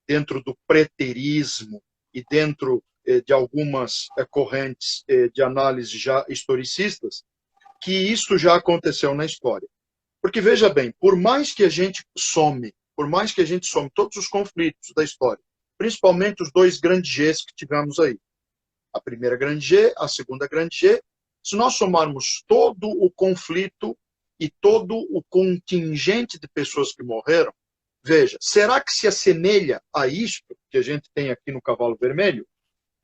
dentro do preterismo e dentro de algumas correntes de análise já historicistas, que isso já aconteceu na história. Porque, veja bem, por mais que a gente some todos os conflitos da história, principalmente os dois grandes Gs que tivemos aí, a primeira grande G, a segunda grande G, se nós somarmos todo o conflito e todo o contingente de pessoas que morreram, veja, será que se assemelha a isto que a gente tem aqui no cavalo vermelho?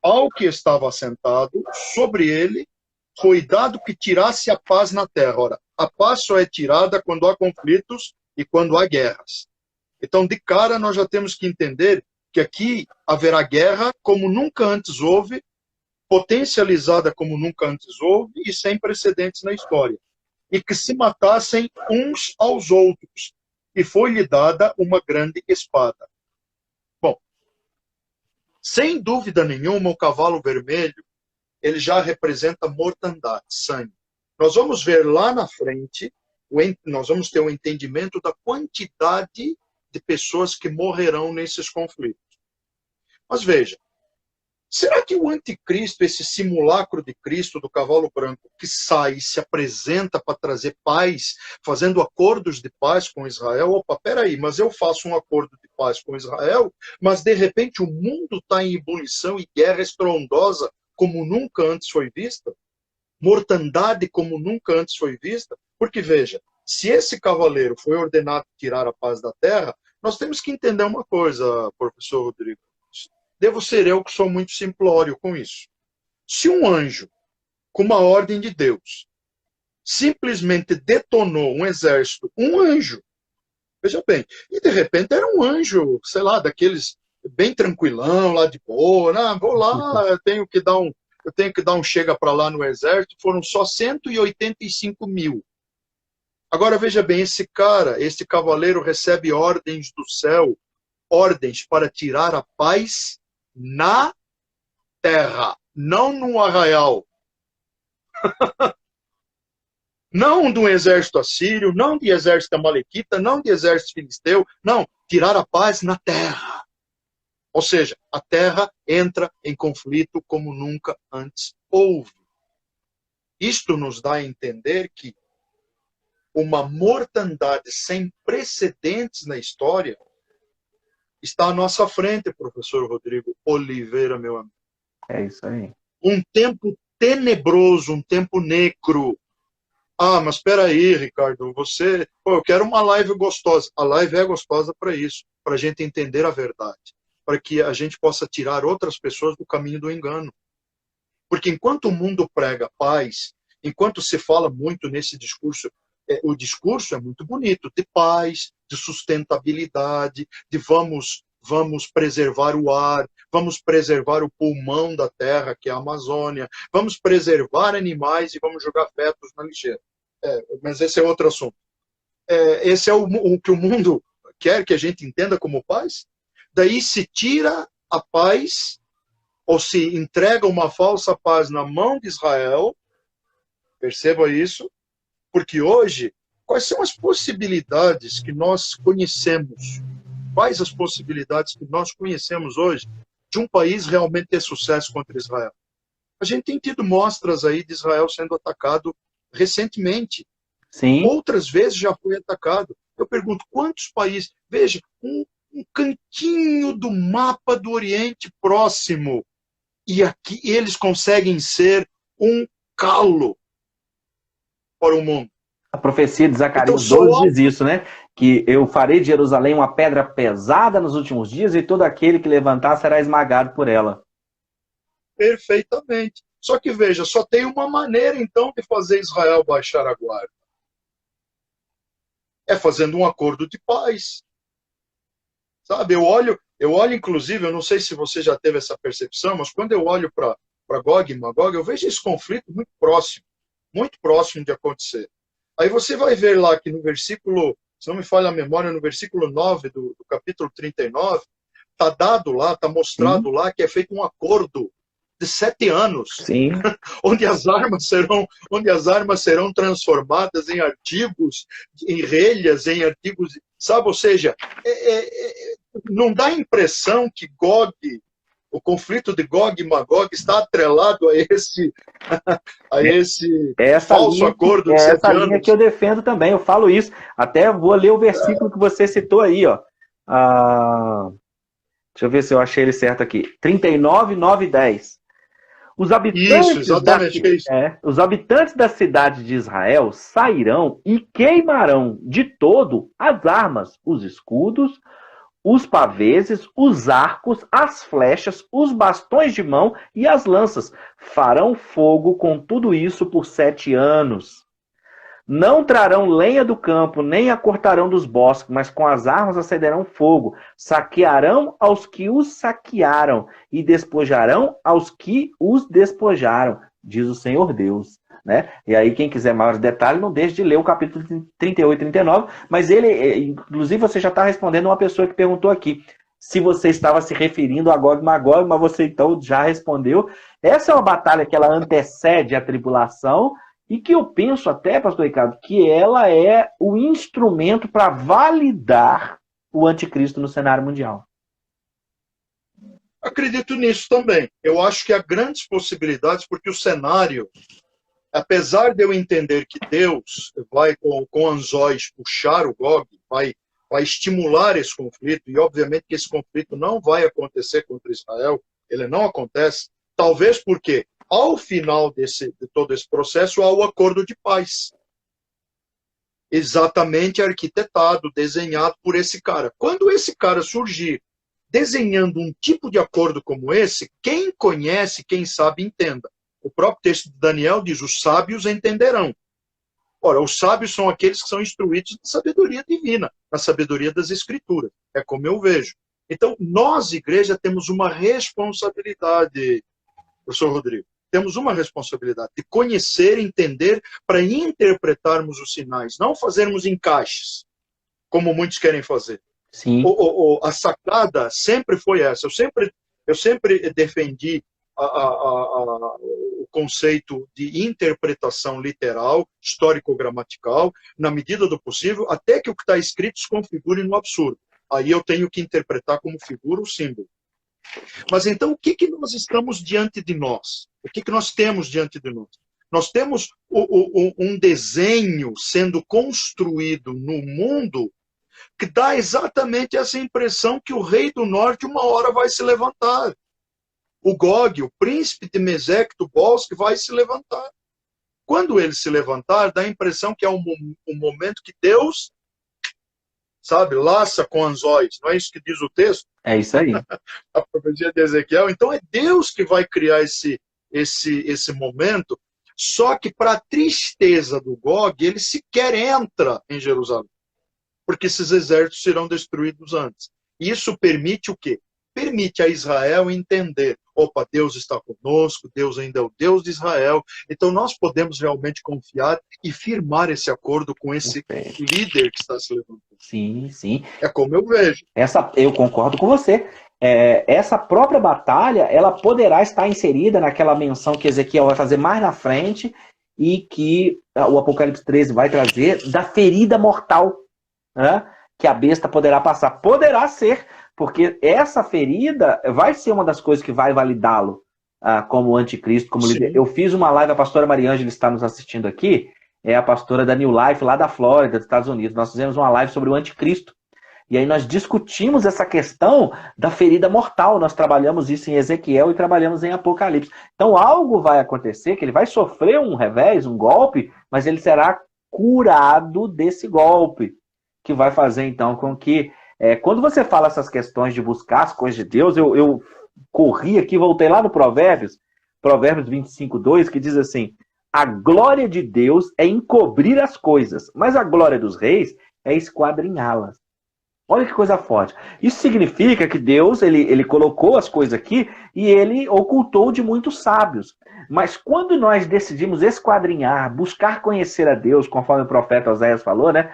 Ao que estava assentado, sobre ele foi dado que tirasse a paz na terra. Ora, a paz só é tirada quando há conflitos e quando há guerras. Então, de cara, nós já temos que entender que aqui haverá guerra como nunca antes houve, potencializada como nunca antes houve e sem precedentes na história. E que se matassem uns aos outros. E foi-lhe dada uma grande espada. Bom, sem dúvida nenhuma, o cavalo vermelho, ele já representa mortandade, sangue. Nós vamos ver lá na frente, nós vamos ter um entendimento da quantidade de pessoas que morrerão nesses conflitos. Mas veja, será que o anticristo, esse simulacro de Cristo do cavalo branco, que sai e se apresenta para trazer paz, fazendo acordos de paz com Israel? Opa, peraí, mas eu faço um acordo de paz com Israel, mas de repente o mundo está em ebulição e guerra estrondosa como nunca antes foi vista? Mortandade como nunca antes foi vista? Porque veja, se esse cavaleiro foi ordenado tirar a paz da terra, nós temos que entender uma coisa, professor Rodrigo. Devo ser eu que sou muito simplório com isso. Se um anjo, com uma ordem de Deus, simplesmente detonou um exército, um anjo, veja bem, e de repente era um anjo, sei lá, daqueles bem tranquilão, lá de boa, não, vou lá, eu tenho que dar um chega para lá no exército, foram só 185 mil. Agora veja bem, esse cavaleiro recebe ordens do céu, ordens para tirar a paz na terra, não no arraial. Não de um exército assírio, não de exército amalequita, não de exército filisteu, não, tirar a paz na terra. Ou seja, a terra entra em conflito como nunca antes houve. Isto nos dá a entender que uma mortandade sem precedentes na história está à nossa frente, professor Rodrigo Oliveira, meu amigo.
É isso aí.
Um tempo tenebroso, um tempo negro. Ah, mas espera aí, Ricardo, eu quero uma live gostosa. A live é gostosa para isso, para a gente entender a verdade, para que a gente possa tirar outras pessoas do caminho do engano. Porque enquanto o mundo prega paz, enquanto se fala muito nesse discurso, o discurso é muito bonito, de paz, de sustentabilidade, de vamos preservar o ar, vamos preservar o pulmão da terra, que é a Amazônia, vamos preservar animais e vamos jogar fetos na lixeira. Mas esse é outro assunto. Esse é o que o mundo quer que a gente entenda como paz? Daí se tira a paz, ou se entrega uma falsa paz na mão de Israel, perceba isso, porque hoje, quais são as possibilidades que nós conhecemos? Quais as possibilidades que nós conhecemos hoje de um país realmente ter sucesso contra Israel? A gente tem tido mostras aí de Israel sendo atacado recentemente.
Sim.
Outras vezes já foi atacado. Eu pergunto, quantos países... Veja, um cantinho do mapa do Oriente Próximo. E aqui eles conseguem ser um calo para o mundo.
A profecia de Zacarias 12 diz isso, né? Que eu farei de Jerusalém uma pedra pesada nos últimos dias e todo aquele que levantar será esmagado por ela.
Perfeitamente. Só que veja, só tem uma maneira então de fazer Israel baixar a guarda. É fazendo um acordo de paz. Sabe, eu olho inclusive, eu não sei se você já teve essa percepção, mas quando eu olho para Gog e Magog, eu vejo esse conflito muito próximo de acontecer. Aí você vai ver lá que no versículo, se não me falha a memória, no versículo 9 do capítulo 39, Está dado lá, está mostrado lá que é feito um acordo de 7 anos,
Sim.
onde as armas serão transformadas em artigos, em relhas, em artigos, sabe? Ou seja, não dá a impressão que o conflito de Gog e Magog está atrelado a esse falso acordo de 7 anos.
É essa linha que eu defendo também, eu falo isso. Até vou ler o versículo que você citou aí, ó. Deixa eu ver se eu achei ele certo aqui. 39, 9 e 10. Os habitantes da cidade de Israel sairão e queimarão de todo as armas, os escudos, os paveses, os arcos, as flechas, os bastões de mão e as lanças. Farão fogo com tudo isso por 7 anos. Não trarão lenha do campo, nem a cortarão dos bosques, mas com as armas acenderão fogo. Saquearão aos que os saquearam e despojarão aos que os despojaram, diz o Senhor Deus. Né? E aí, quem quiser maiores detalhes, não deixe de ler o capítulo 38 e 39, mas inclusive você já está respondendo uma pessoa que perguntou aqui, se você estava se referindo a Gog e Magog, mas você então já respondeu. Essa é uma batalha que ela antecede a tribulação, e que eu penso até, pastor Ricardo, que ela é o instrumento para validar o anticristo no cenário mundial.
Acredito nisso também. Eu acho que há grandes possibilidades, porque o cenário, apesar de eu entender que Deus vai com anzóis puxar o Gog, vai estimular esse conflito, e obviamente que esse conflito não vai acontecer contra Israel, ele não acontece, talvez porque ao final de todo esse processo há o acordo de paz, exatamente arquitetado, desenhado por esse cara. Quando esse cara surgir desenhando um tipo de acordo como esse, quem conhece, quem sabe, entenda. O próprio texto de Daniel diz, os sábios entenderão. Ora, os sábios são aqueles que são instruídos na sabedoria divina, na sabedoria das Escrituras. É como eu vejo. Então, nós, igreja, temos uma responsabilidade, professor Rodrigo. Temos uma responsabilidade de conhecer, entender, para interpretarmos os sinais, não fazermos encaixes, como muitos querem fazer.
Sim.
A sacada sempre foi essa. Eu sempre defendi o conceito de interpretação literal, histórico-gramatical, na medida do possível, até que o que está escrito se configure no absurdo. Aí eu tenho que interpretar como figura o símbolo. Mas então, o que nós estamos diante de nós? O que nós temos diante de nós? Nós temos um desenho sendo construído no mundo que dá exatamente essa impressão que o rei do norte uma hora vai se levantar. O Gog, o príncipe de Meseque do bosque, vai se levantar. Quando ele se levantar, dá a impressão que é um momento que Deus, sabe, laça com anzóis. Não é isso que diz o texto?
É isso aí.
A profecia de Ezequiel. Então é Deus que vai criar esse momento, só que para a tristeza do Gog, ele sequer entra em Jerusalém, porque esses exércitos serão destruídos antes. Isso permite o quê? Permite a Israel entender, opa, Deus está conosco, Deus ainda é o Deus de Israel, então nós podemos realmente confiar e firmar esse acordo com esse líder que está se levantando.
Sim, sim.
É como eu vejo.
Eu concordo com você. Essa própria batalha, ela poderá estar inserida naquela menção que Ezequiel vai fazer mais na frente e que o Apocalipse 13 vai trazer da ferida mortal, né, que a besta poderá passar. Poderá ser, porque essa ferida vai ser uma das coisas que vai validá-lo como anticristo, como líder. Eu fiz uma live, a pastora Mariângela está nos assistindo aqui, é a pastora da New Life, lá da Flórida, dos Estados Unidos. Nós fizemos uma live sobre o anticristo. E aí nós discutimos essa questão da ferida mortal. Nós trabalhamos isso em Ezequiel e trabalhamos em Apocalipse. Então algo vai acontecer, que ele vai sofrer um revés, um golpe, mas ele será curado desse golpe, que vai fazer então com que, quando você fala essas questões de buscar as coisas de Deus, eu corri aqui, voltei lá no Provérbios 25:2, que diz assim, a glória de Deus é encobrir as coisas, mas a glória dos reis é esquadrinhá-las. Olha que coisa forte. Isso significa que Deus, ele colocou as coisas aqui e ele ocultou de muitos sábios. Mas quando nós decidimos esquadrinhar, buscar conhecer a Deus, conforme o profeta Oséias falou, né?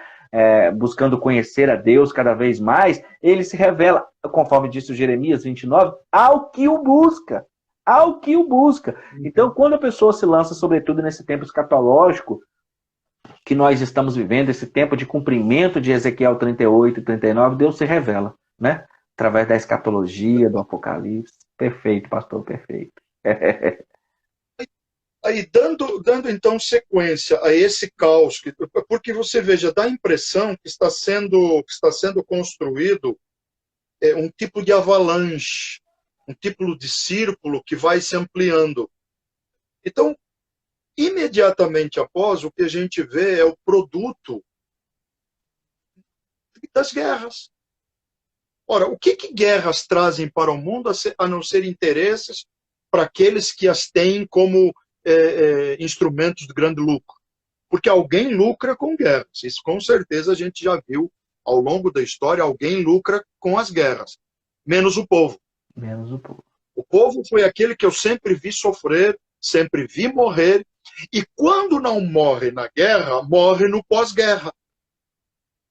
buscando conhecer a Deus cada vez mais, ele se revela, conforme disse o Jeremias 29, ao que o busca. Ao que o busca. Então, quando a pessoa se lança, sobretudo nesse tempo escatológico, que nós estamos vivendo, esse tempo de cumprimento de Ezequiel 38 e 39, Deus se revela, né? Através da escatologia, do Apocalipse. Perfeito, pastor, perfeito.
Aí, dando então sequência a esse caos, porque você veja, dá a impressão que está sendo construído um tipo de avalanche, um tipo de círculo que vai se ampliando. Então, imediatamente após, o que a gente vê é o produto das guerras. Ora, o que guerras trazem para o mundo a não ser interesses para aqueles que as têm como instrumentos de grande lucro? Porque alguém lucra com guerras. Isso com certeza a gente já viu ao longo da história, alguém lucra com as guerras. Menos o povo.
Menos o povo.
O povo foi aquele que eu sempre vi sofrer, sempre vi morrer, e quando não morre na guerra, morre no pós-guerra.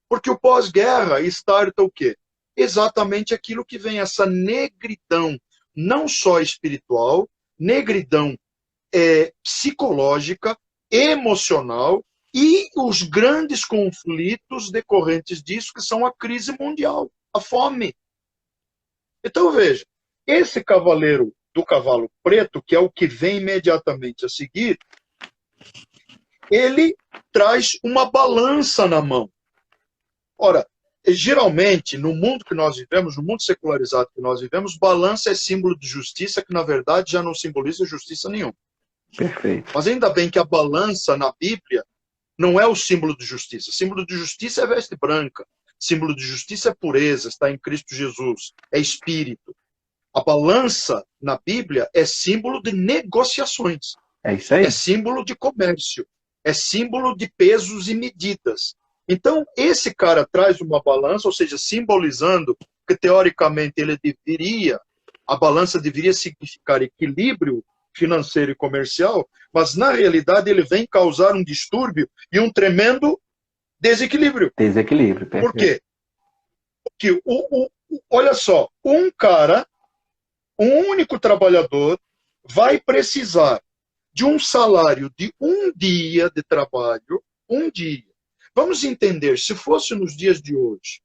Porque o pós-guerra starta o quê? Exatamente aquilo que vem, essa negridão, não só espiritual, negridão psicológica, emocional, e os grandes conflitos decorrentes disso, que são a crise mundial, a fome. Então, veja, esse cavaleiro do cavalo preto, que é o que vem imediatamente a seguir, ele traz uma balança na mão. Ora, geralmente, no mundo que nós vivemos, no mundo secularizado que nós vivemos, balança é símbolo de justiça, que na verdade já não simboliza justiça nenhuma.
Perfeito.
Mas ainda bem que a balança na Bíblia não é o símbolo de justiça. Símbolo de justiça é veste branca. Símbolo de justiça é pureza, está em Cristo Jesus, é espírito. A balança na Bíblia é símbolo de negociações.
É isso aí.
É símbolo de comércio. É símbolo de pesos e medidas. Então, esse cara traz uma balança, ou seja, simbolizando que, teoricamente, a balança deveria significar equilíbrio financeiro e comercial, mas, na realidade, ele vem causar um distúrbio e um tremendo desequilíbrio.
Desequilíbrio, perfeito.
Por quê? Porque, olha só, um único trabalhador vai precisar de um salário de um dia de trabalho, um dia. Vamos entender, se fosse nos dias de hoje,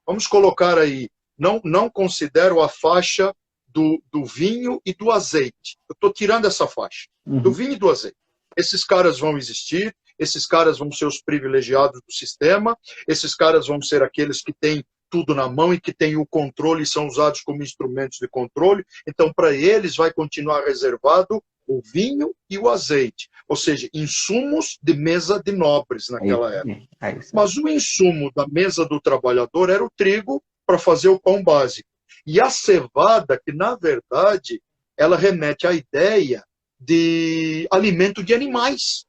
vamos colocar aí, não considero a faixa do vinho e do azeite. Eu estou tirando essa faixa, do vinho e do azeite. Esses caras vão existir, esses caras vão ser os privilegiados do sistema, esses caras vão ser aqueles que têm tudo na mão e que têm o controle e são usados como instrumentos de controle. Então, para eles, vai continuar reservado o vinho e o azeite, ou seja, insumos de mesa de nobres naquela época. Mas o insumo da mesa do trabalhador era o trigo para fazer o pão básico. E a cevada, que na verdade ela remete à ideia de alimento de animais,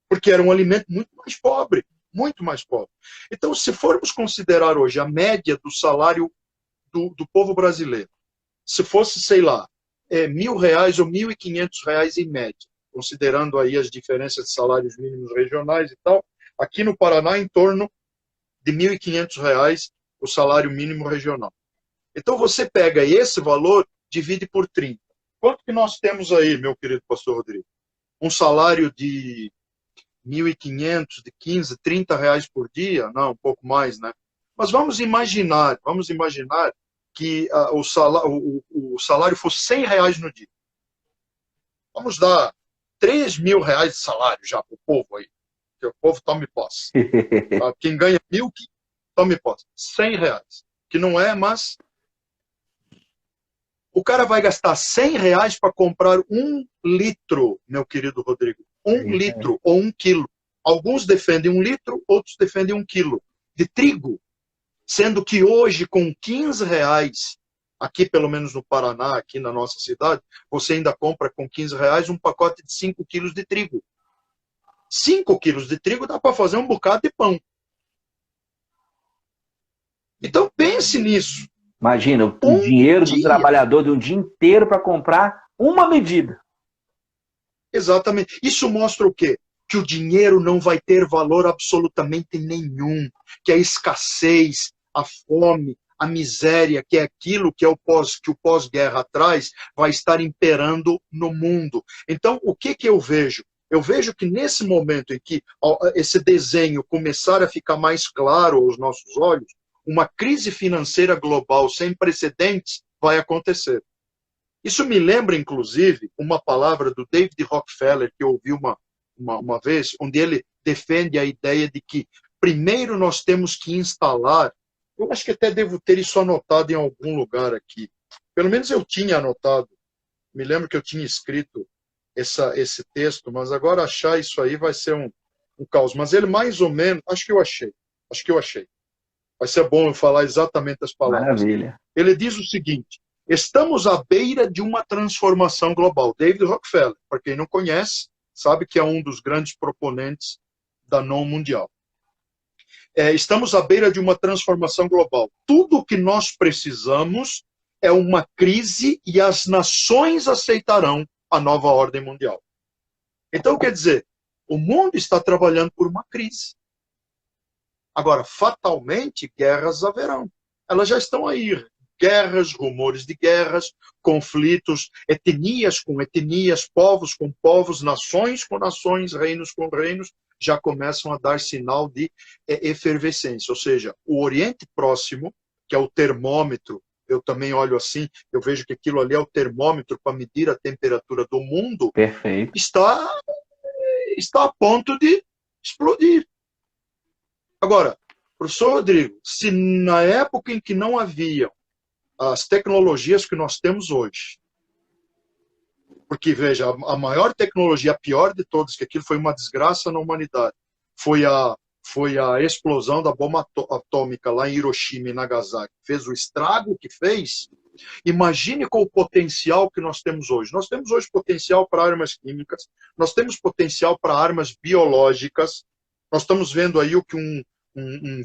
porque era um alimento muito mais pobre, muito mais pobre. Então, se formos considerar hoje a média do salário do povo brasileiro, se fosse, sei lá, R$1.000 ou R$1.500 em média, considerando aí as diferenças de salários mínimos regionais e tal, aqui no Paraná, em torno de R$1.500 o salário mínimo regional. Então, você pega esse valor, divide por 30. Quanto que nós temos aí, meu querido pastor Rodrigo? Um salário de 1.500, de 15, 30 reais por dia? Não, um pouco mais, né? Mas vamos imaginar que o salário fosse 100 reais no dia. Vamos dar 3.000 reais de salário já para o povo aí. Que o povo tome posse. Quem ganha 1.000, tome posse. 100 reais. Que não é, mas... O cara vai gastar 100 reais para comprar 1 litro, meu querido Rodrigo. 1 litro ou 1 quilo. Alguns defendem 1 litro, outros defendem 1 quilo de trigo. Sendo que hoje, com 15 reais, aqui pelo menos no Paraná, aqui na nossa cidade, você ainda compra com 15 reais um pacote de 5 quilos de trigo. 5 quilos de trigo dá para fazer um bocado de pão. Então pense nisso.
Imagina, o dinheiro do trabalhador de um dia inteiro para comprar uma medida.
Exatamente. Isso mostra o quê? que o dinheiro não vai ter valor absolutamente nenhum, que a escassez, a fome, a miséria, que é aquilo que, que o pós-guerra traz, vai estar imperando no mundo. Então, o que eu vejo? Eu vejo que nesse momento em que esse desenho começar a ficar mais claro aos nossos olhos, uma crise financeira global sem precedentes vai acontecer. Isso me lembra, inclusive, uma palavra do David Rockefeller, que eu ouvi uma vez, onde ele defende a ideia de que primeiro nós temos que instalar, eu acho que até devo ter isso anotado em algum lugar aqui, pelo menos eu tinha anotado, me lembro que eu tinha escrito esse texto, mas agora achar isso aí vai ser um caos. Mas ele mais ou menos, acho que eu achei. Vai ser bom eu falar exatamente as palavras.
Maravilha.
Ele diz o seguinte: estamos à beira de uma transformação global. David Rockefeller, para quem não conhece, sabe que é um dos grandes proponentes da não mundial. Estamos à beira de uma transformação global. Tudo o que nós precisamos é uma crise e as nações aceitarão a nova ordem mundial. Então, quer dizer, o mundo está trabalhando por uma crise. Agora, fatalmente, guerras haverão. Elas já estão aí. Guerras, rumores de guerras, conflitos, etnias com etnias, povos com povos, nações com nações, reinos com reinos, já começam a dar sinal de efervescência. Ou seja, o Oriente Próximo, que é o termômetro, eu também olho assim, eu vejo que aquilo ali é o termômetro para medir a temperatura do mundo.
Perfeito.
Está a ponto de explodir. Agora, professor Rodrigo, se na época em que não haviam as tecnologias que nós temos hoje, porque, veja, a maior tecnologia, a pior de todas, que aquilo foi uma desgraça na humanidade, foi a explosão da bomba atômica lá em Hiroshima e Nagasaki. Fez o estrago que fez. Imagine com o potencial que nós temos hoje. Nós temos hoje potencial para armas químicas, nós temos potencial para armas biológicas, nós estamos vendo aí o que um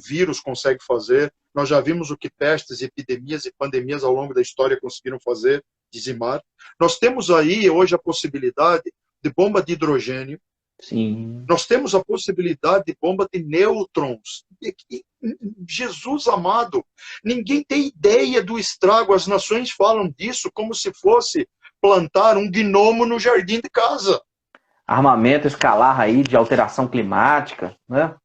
vírus consegue fazer, nós já vimos o que pestes, epidemias e pandemias ao longo da história conseguiram fazer, dizimar. Nós temos aí hoje a possibilidade de bomba de hidrogênio.
Sim.
Nós temos a possibilidade de bomba de nêutrons. Jesus amado, ninguém tem ideia do estrago. As nações falam disso como se fosse plantar um gnomo no jardim de casa.
Armamento escalar aí de alteração climática, né?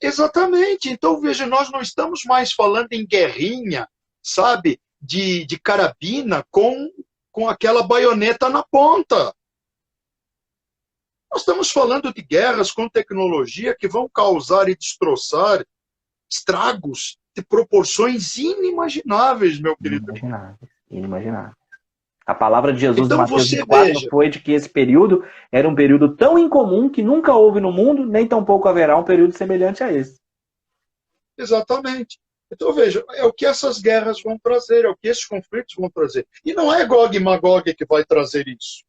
Exatamente. Então, veja, nós não estamos mais falando em guerrinha, sabe, de carabina com aquela baioneta na ponta. Nós estamos falando de guerras com tecnologia que vão causar e destroçar estragos de proporções inimagináveis, meu querido.
Inimagináveis. A palavra de Jesus
então,
em Mateus 24 foi de que esse período era um período tão incomum que nunca houve no mundo, nem tampouco haverá um período semelhante a esse.
Exatamente. Então, veja, é o que essas guerras vão trazer, é o que esses conflitos vão trazer. E não é Gog e Magog que vai trazer isso.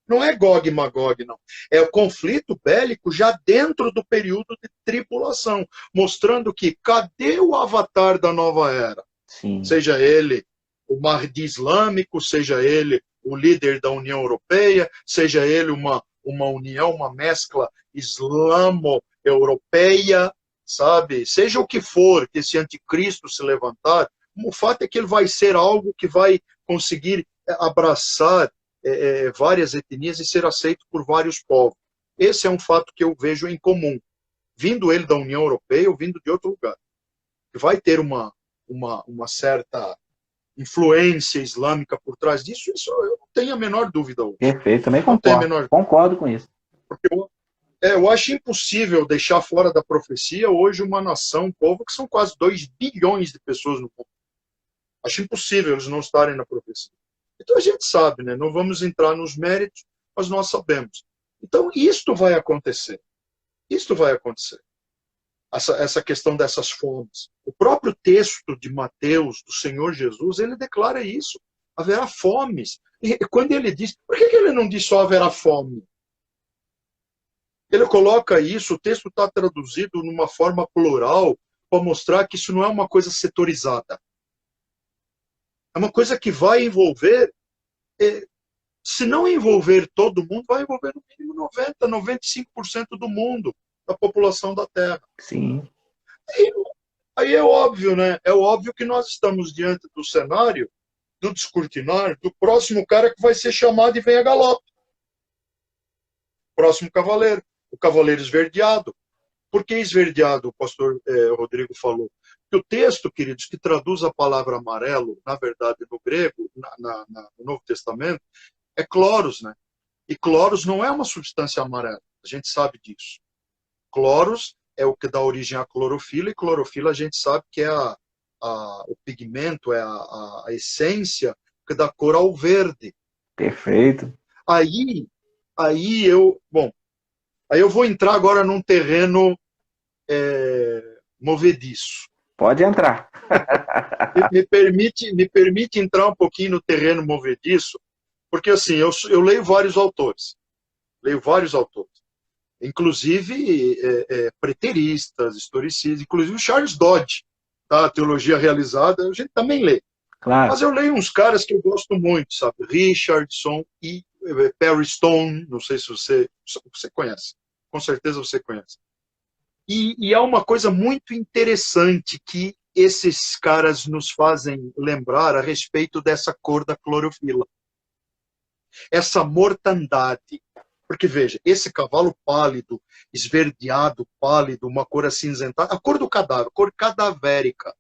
Não é Gog e Magog, não. É o conflito bélico já dentro do período de tribulação, mostrando que cadê o avatar da nova era?
Sim.
Seja ele o Mahdi islâmico, seja ele o líder da União Europeia, seja ele uma união, uma mescla islamo-europeia, sabe? Seja o que for que esse anticristo se levantar, o fato é que ele vai ser algo que vai conseguir abraçar várias etnias e ser aceito por vários povos. Esse é um fato que eu vejo em comum, vindo ele da União Europeia ou vindo de outro lugar. Vai ter uma certa influência islâmica por trás disso, isso eu não tenho a menor dúvida hoje.
Perfeito, também concordo com isso.
Porque eu acho impossível deixar fora da profecia hoje uma nação, um povo, que são quase 2 bilhões de pessoas no mundo. Acho impossível eles não estarem na profecia. Então a gente sabe, né? Não vamos entrar nos méritos, mas nós sabemos. Então isto vai acontecer. Isto vai acontecer. Essa questão dessas fomes. O próprio texto de Mateus, do Senhor Jesus, ele declara isso. Haverá fomes. E quando ele diz, por que ele não diz só haverá fome? Ele coloca isso, o texto está traduzido numa forma plural, para mostrar que isso não é uma coisa setorizada. É uma coisa que vai envolver Se não envolver todo mundo, vai envolver no mínimo 90, 95% do mundo, da população da Terra.
Sim.
Aí é óbvio, né? É óbvio que nós estamos diante do cenário do descortinar do próximo cara que vai ser chamado e vem a galope. Próximo cavaleiro, o cavaleiro esverdeado. Por que esverdeado, o pastor Rodrigo falou? Que o texto, queridos, que traduz a palavra amarelo, na verdade, no grego, no Novo Testamento, é cloros, né? E cloros não é uma substância amarela, a gente sabe disso. Cloros é o que dá origem à clorofila, e clorofila a gente sabe que é o pigmento, é a essência que dá cor ao verde.
Perfeito.
Aí eu vou entrar agora num terreno movediço.
Pode entrar.
me permite entrar um pouquinho no terreno movediço, porque assim, eu leio vários autores, inclusive preteristas, historicistas, inclusive o Charles Dodge, tá? A Teologia Realizada, a gente também lê.
Claro.
Mas eu leio uns caras que eu gosto muito, sabe? Richardson e Perry Stone, não sei se você conhece, com certeza você conhece. E há uma coisa muito interessante que esses caras nos fazem lembrar a respeito dessa cor da clorofila. Essa mortandade. Porque, veja, esse cavalo pálido, esverdeado, pálido, uma cor acinzentada, a cor do cadáver, cor cadavérica.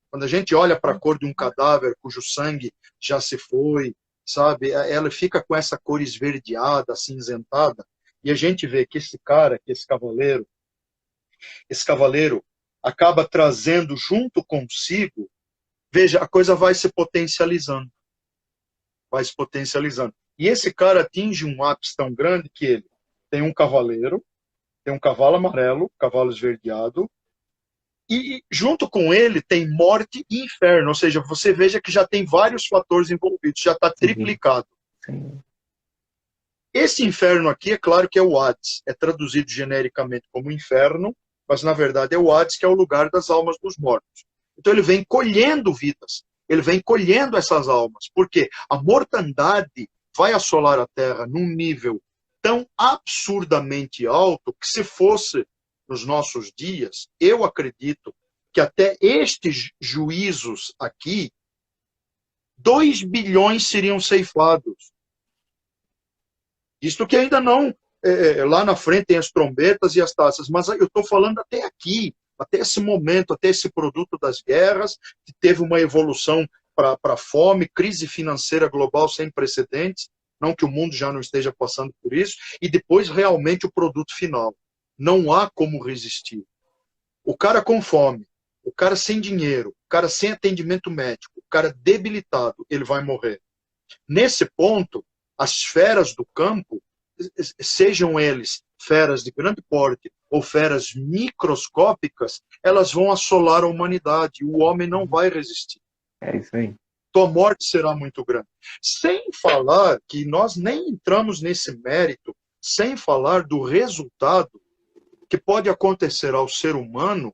Quando a gente olha para a cor de um cadáver cujo sangue já se foi, sabe, ela fica com essa cor esverdeada, acinzentada, e a gente vê que esse cara, que esse cavaleiro acaba trazendo junto consigo, veja, a coisa vai se potencializando. E esse cara atinge um ápice tão grande que ele tem um cavaleiro, tem um cavalo amarelo, cavalo esverdeado, e junto com ele tem morte e inferno, ou seja, você veja que já tem vários fatores envolvidos, já está triplicado.
Sim.
Esse inferno aqui, é claro que é o Hades, é traduzido genericamente como inferno, mas na verdade é o Hades, que é o lugar das almas dos mortos. Então ele vem colhendo vidas, ele vem colhendo essas almas, porque a mortandade vai assolar a Terra num nível tão absurdamente alto que, se fosse nos nossos dias, eu acredito que até estes juízos aqui, 2 bilhões seriam ceifados. Isto que ainda não, lá na frente tem as trombetas e as taças, mas eu estou falando até aqui, até esse momento, até esse produto das guerras, que teve uma evolução para a fome, crise financeira global sem precedentes, não que o mundo já não esteja passando por isso, e depois realmente o produto final. Não há como resistir. O cara com fome, o cara sem dinheiro, o cara sem atendimento médico, o cara debilitado, ele vai morrer. Nesse ponto, as feras do campo, sejam eles feras de grande porte ou feras microscópicas, elas vão assolar a humanidade e o homem não vai resistir.
É isso aí.
Tua morte será muito grande. Sem falar que nós nem entramos nesse mérito, sem falar do resultado que pode acontecer ao ser humano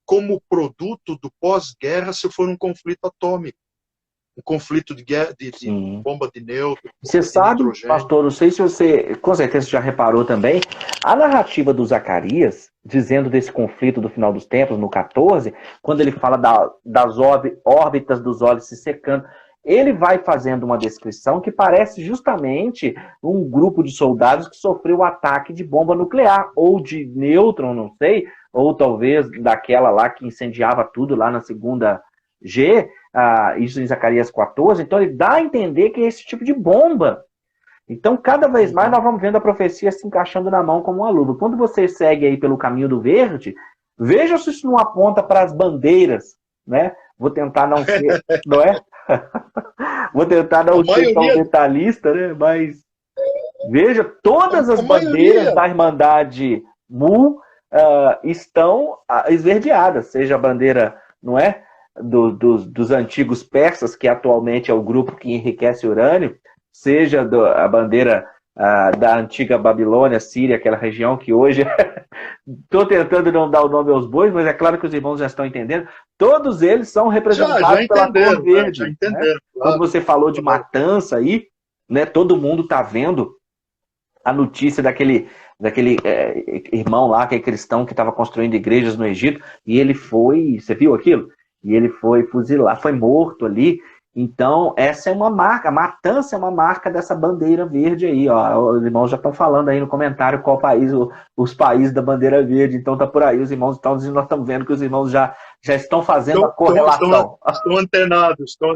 como produto do pós-guerra se for um conflito atômico. Um conflito de bomba de nêutron.
Você sabe, pastor, não sei se você, com certeza já reparou também, a narrativa do Zacarias, dizendo desse conflito do final dos tempos, no 14, quando ele fala das órbitas dos olhos se secando, ele vai fazendo uma descrição que parece justamente um grupo de soldados que sofreu o ataque de bomba nuclear, ou de nêutron, não sei, ou talvez daquela lá que incendiava tudo lá na segunda G, isso em Zacarias 14, então ele dá a entender que é esse tipo de bomba. Então, cada vez mais nós vamos vendo a profecia se encaixando na mão como uma luva. Quando você segue aí pelo caminho do verde, veja se isso não aponta para as bandeiras, né? Vou tentar não ser, não é? Vou tentar não ser tão detalhista, né? Mas veja, todas as bandeiras da Irmandade Mu estão esverdeadas, seja a bandeira, não é? Dos antigos persas, que atualmente é o grupo que enriquece urânio, seja a bandeira da antiga Babilônia, Síria, aquela região que hoje... Estou tentando não dar o nome aos bois, mas é claro que os irmãos já estão entendendo. Todos eles são representados pela cor verde.
Já entenderam,
né? Claro. Quando você falou de matança aí,
né? Todo mundo está vendo a notícia daquele irmão lá, que é cristão, que estava construindo igrejas no Egito, e ele foi, você viu aquilo? E ele foi fuzilado, foi morto ali. Então, essa é uma marca, a matança é uma marca dessa bandeira verde aí, ó. Os irmãos já estão falando aí no comentário qual país, os países da bandeira verde, então tá por aí, os irmãos estão dizendo, nós estamos vendo que os irmãos já estão fazendo a correlação.
Estão antenados, estão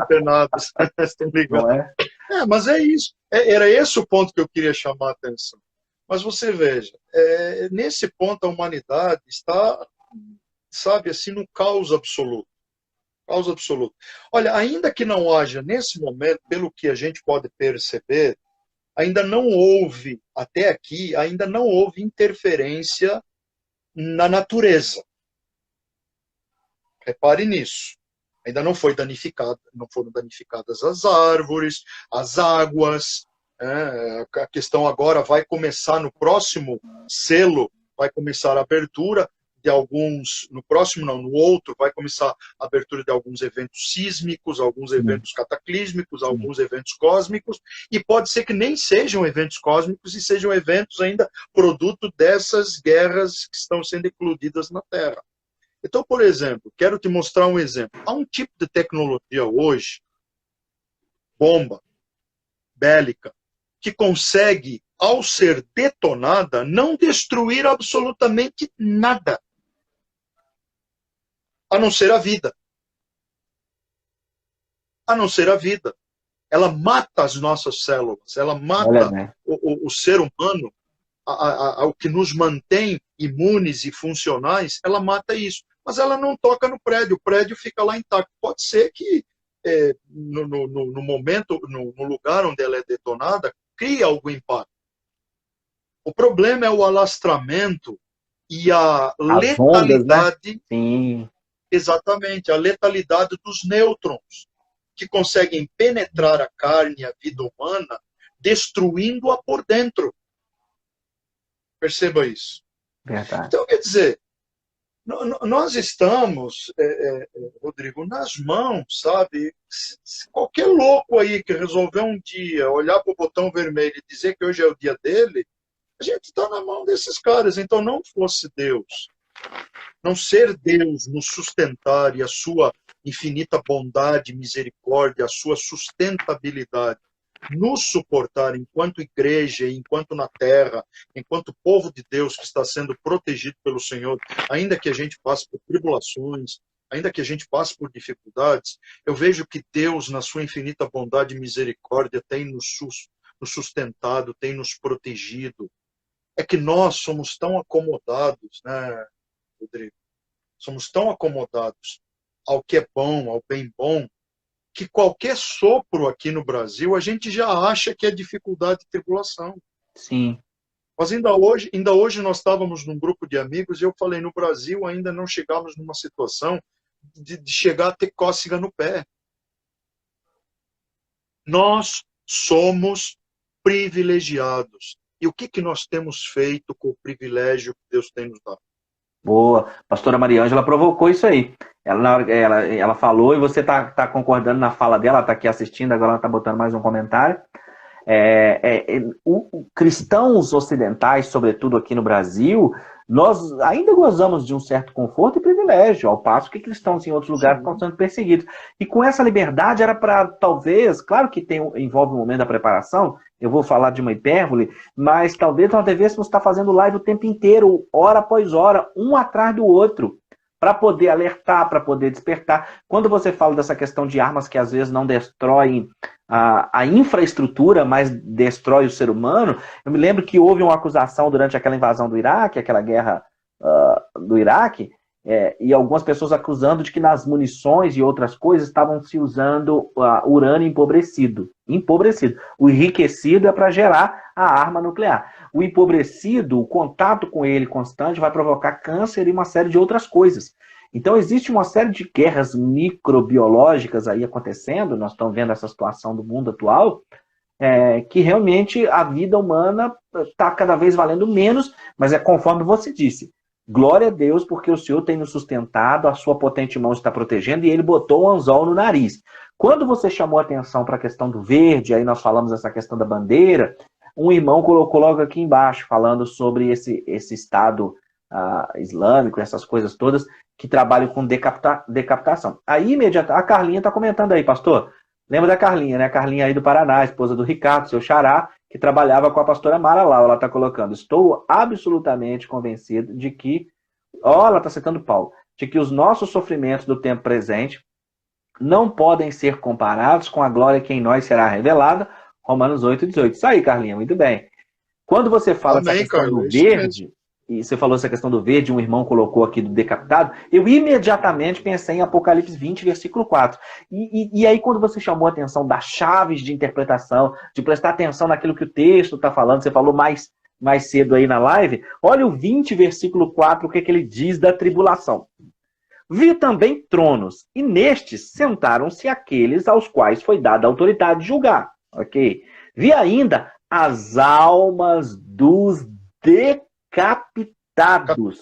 ligados.
Não é?
Mas é isso. Era esse o ponto que eu queria chamar a atenção. Mas você veja, nesse ponto a humanidade está, sabe, assim, no caos absoluto. Caos absoluto. Olha, ainda que não haja, nesse momento, pelo que a gente pode perceber, ainda não houve, até aqui, ainda não houve interferência na natureza. Repare nisso. Ainda não foi danificada, não foram danificadas as árvores, as águas. A questão agora vai começar no próximo selo, vai começar a abertura de alguns, no próximo não, no outro, vai começar a abertura de alguns eventos sísmicos, alguns eventos cataclísmicos, alguns eventos cósmicos, e pode ser que nem sejam eventos cósmicos e sejam eventos ainda produto dessas guerras que estão sendo eclodidas na Terra. Então, por exemplo, quero te mostrar um exemplo. Há um tipo de tecnologia hoje, bomba bélica, que consegue, ao ser detonada, não destruir absolutamente nada, a não ser a vida. A não ser a vida. Ela mata as nossas células, ela mata o ser humano, o que nos mantém imunes e funcionais, ela mata isso. Mas ela não toca no prédio, o prédio fica lá intacto. Pode ser que no momento, no lugar onde ela é detonada, crie algum impacto. O problema é o alastramento e a letalidade.
Ondas, né? Sim.
Exatamente, a letalidade dos nêutrons, que conseguem penetrar a carne e a vida humana, destruindo-a por dentro. Perceba isso.
Verdade.
Então, quer dizer, nós estamos, Rodrigo, nas mãos, sabe? Se qualquer louco aí que resolver um dia olhar para o botão vermelho e dizer que hoje é o dia dele, a gente está na mão desses caras. Então, não fosse Deus, não ser Deus nos sustentar e a sua infinita bondade, misericórdia, a sua sustentabilidade, nos suportar enquanto igreja, enquanto na terra, enquanto povo de Deus que está sendo protegido pelo Senhor, ainda que a gente passe por tribulações, ainda que a gente passe por dificuldades, eu vejo que Deus, na sua infinita bondade e misericórdia, tem nos sustentado, tem nos protegido. É que nós somos tão acomodados, né, Rodrigo? Somos tão acomodados ao que é bom, ao bem bom, que qualquer sopro aqui no Brasil, a gente já acha que é dificuldade e tribulação.
Sim.
Mas ainda hoje nós estávamos num grupo de amigos e eu falei, no Brasil ainda não chegamos numa situação de chegar a ter cócega no pé. Nós somos privilegiados. E o que nós temos feito com o privilégio que Deus tem nos dado?
Boa. Pastora Maria Ângela provocou isso aí. Ela falou e você está concordando na fala dela, está aqui assistindo, agora ela está botando mais um comentário. Cristãos ocidentais, sobretudo aqui no Brasil, nós ainda gozamos de um certo conforto e privilégio, ao passo que cristãos em outros lugares estão sendo perseguidos. E com essa liberdade era para, talvez, claro que envolve um momento da preparação, eu vou falar de uma hipérbole, mas talvez nós devêssemos estar fazendo live o tempo inteiro, hora após hora, um atrás do outro, para poder alertar, para poder despertar. Quando você fala dessa questão de armas que às vezes não destroem a infraestrutura, mas destrói o ser humano, eu me lembro que houve uma acusação durante aquela invasão do Iraque, aquela guerra do Iraque, e algumas pessoas acusando de que nas munições e outras coisas estavam se usando urânio empobrecido. O enriquecido é para gerar a arma nuclear. O empobrecido, o contato com ele constante vai provocar câncer e uma série de outras coisas. Então existe uma série de guerras microbiológicas aí acontecendo, nós estamos vendo essa situação do mundo atual, que realmente a vida humana está cada vez valendo menos, mas é conforme você disse, glória a Deus, porque o Senhor tem nos sustentado, a sua potente mão está protegendo, e ele botou um anzol no nariz. Quando você chamou a atenção para a questão do verde, aí nós falamos essa questão da bandeira, um irmão colocou logo aqui embaixo, falando sobre esse Estado islâmico, essas coisas todas, que trabalham com decapitação. Aí, imediatamente, a Carlinha está comentando aí, pastor. Lembra da Carlinha, né? A Carlinha aí do Paraná, esposa do Ricardo, seu xará, que trabalhava com a pastora Mara Lau. Ela está colocando: estou absolutamente convencido de que, ela está citando Paulo, de que os nossos sofrimentos do tempo presente não podem ser comparados com a glória que em nós será revelada. Romanos 8:18. Isso aí, Carlinha, muito bem. Quando você fala essa questão do verde, e você falou essa questão do verde, um irmão colocou aqui do decapitado, eu imediatamente pensei em Apocalipse 20, versículo 4. E aí, quando você chamou a atenção das chaves de interpretação, de prestar atenção naquilo que o texto está falando, você falou mais cedo aí na live, olha o 20, versículo 4, o que ele diz da tribulação. Vi também tronos, e nestes sentaram-se aqueles aos quais foi dada a autoridade de julgar. Ok? Vi ainda as almas dos decapitados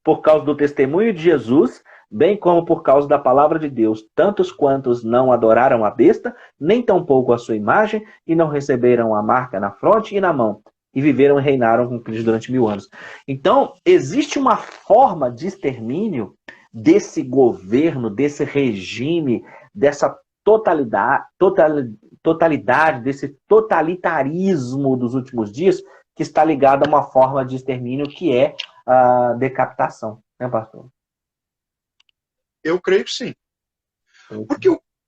por causa do testemunho de Jesus, bem como por causa da palavra de Deus, tantos quantos não adoraram a besta, nem tampouco a sua imagem, e não receberam a marca na fronte e na mão, e viveram e reinaram com Cristo durante 1000 anos. Então, existe uma forma de extermínio desse governo, desse regime, dessa totalidade, desse totalitarismo dos últimos dias, que está ligado a uma forma de extermínio que é a decapitação. Né, pastor?
Eu creio que sim.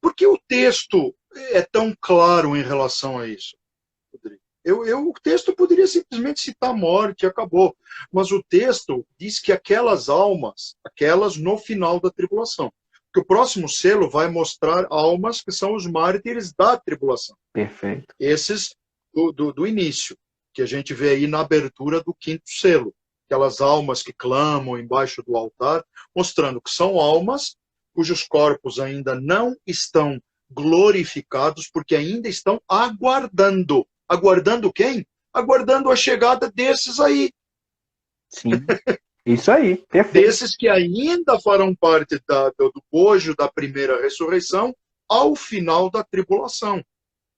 Porque o texto é tão claro em relação a isso, Rodrigo? O texto poderia simplesmente citar a morte e acabou. Mas o texto diz que aquelas almas, aquelas no final da tribulação. Porque o próximo selo vai mostrar almas que são os mártires da tribulação.
Perfeito.
Esses do início, que a gente vê aí na abertura do 5º selo. Aquelas almas que clamam embaixo do altar, mostrando que são almas cujos corpos ainda não estão glorificados, porque ainda estão aguardando. Aguardando quem? Aguardando a chegada desses aí.
Sim, isso aí, perfeito.
Desses que ainda farão parte do bojo da primeira ressurreição ao final da tribulação.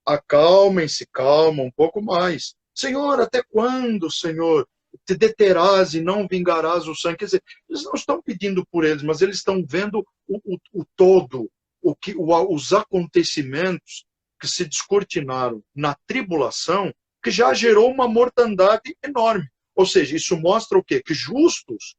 Acalmem-se, calma um pouco mais. Senhor, até quando, Senhor, te deterás e não vingarás o sangue? Quer dizer, eles não estão pedindo por eles, mas eles estão vendo o todo, os acontecimentos que se descortinaram na tribulação, que já gerou uma mortandade enorme. Ou seja, isso mostra o quê? Que justos,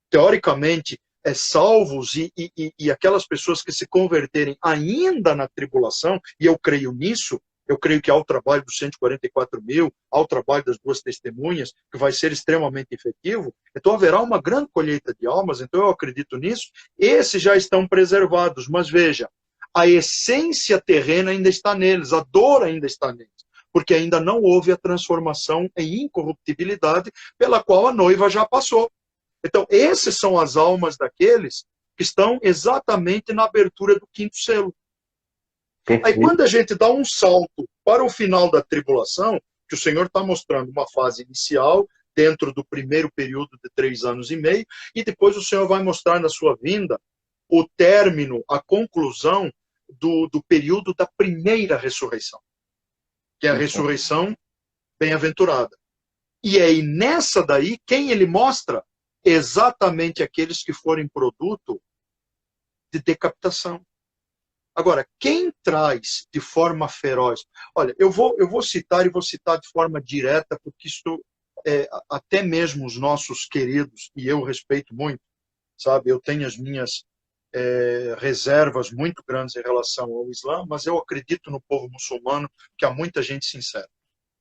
teoricamente, salvos e aquelas pessoas que se converterem ainda na tribulação, e eu creio nisso, eu creio que há o trabalho dos 144 mil, há o trabalho das 2 testemunhas, que vai ser extremamente efetivo, então haverá uma grande colheita de almas, então eu acredito nisso. Esses já estão preservados, mas veja, a essência terrena ainda está neles, a dor ainda está neles, porque ainda não houve a transformação em incorruptibilidade pela qual a noiva já passou. Então, esses são as almas daqueles que estão exatamente na abertura do 5º selo. Aí, quando a gente dá um salto para o final da tribulação, que o Senhor está mostrando uma fase inicial, dentro do primeiro período de 3 anos e meio, e depois o Senhor vai mostrar na sua vinda o término, a conclusão do período da primeira ressurreição, que é a ressurreição bem-aventurada. E aí, nessa daí, quem ele mostra? Exatamente aqueles que forem produto de decapitação. Agora, quem traz de forma feroz? Olha, eu vou citar e vou citar de forma direta, porque isto, até mesmo os nossos queridos, e eu respeito muito, sabe, eu tenho as minhas reservas muito grandes em relação ao Islã, mas eu acredito no povo muçulmano, que há muita gente sincera.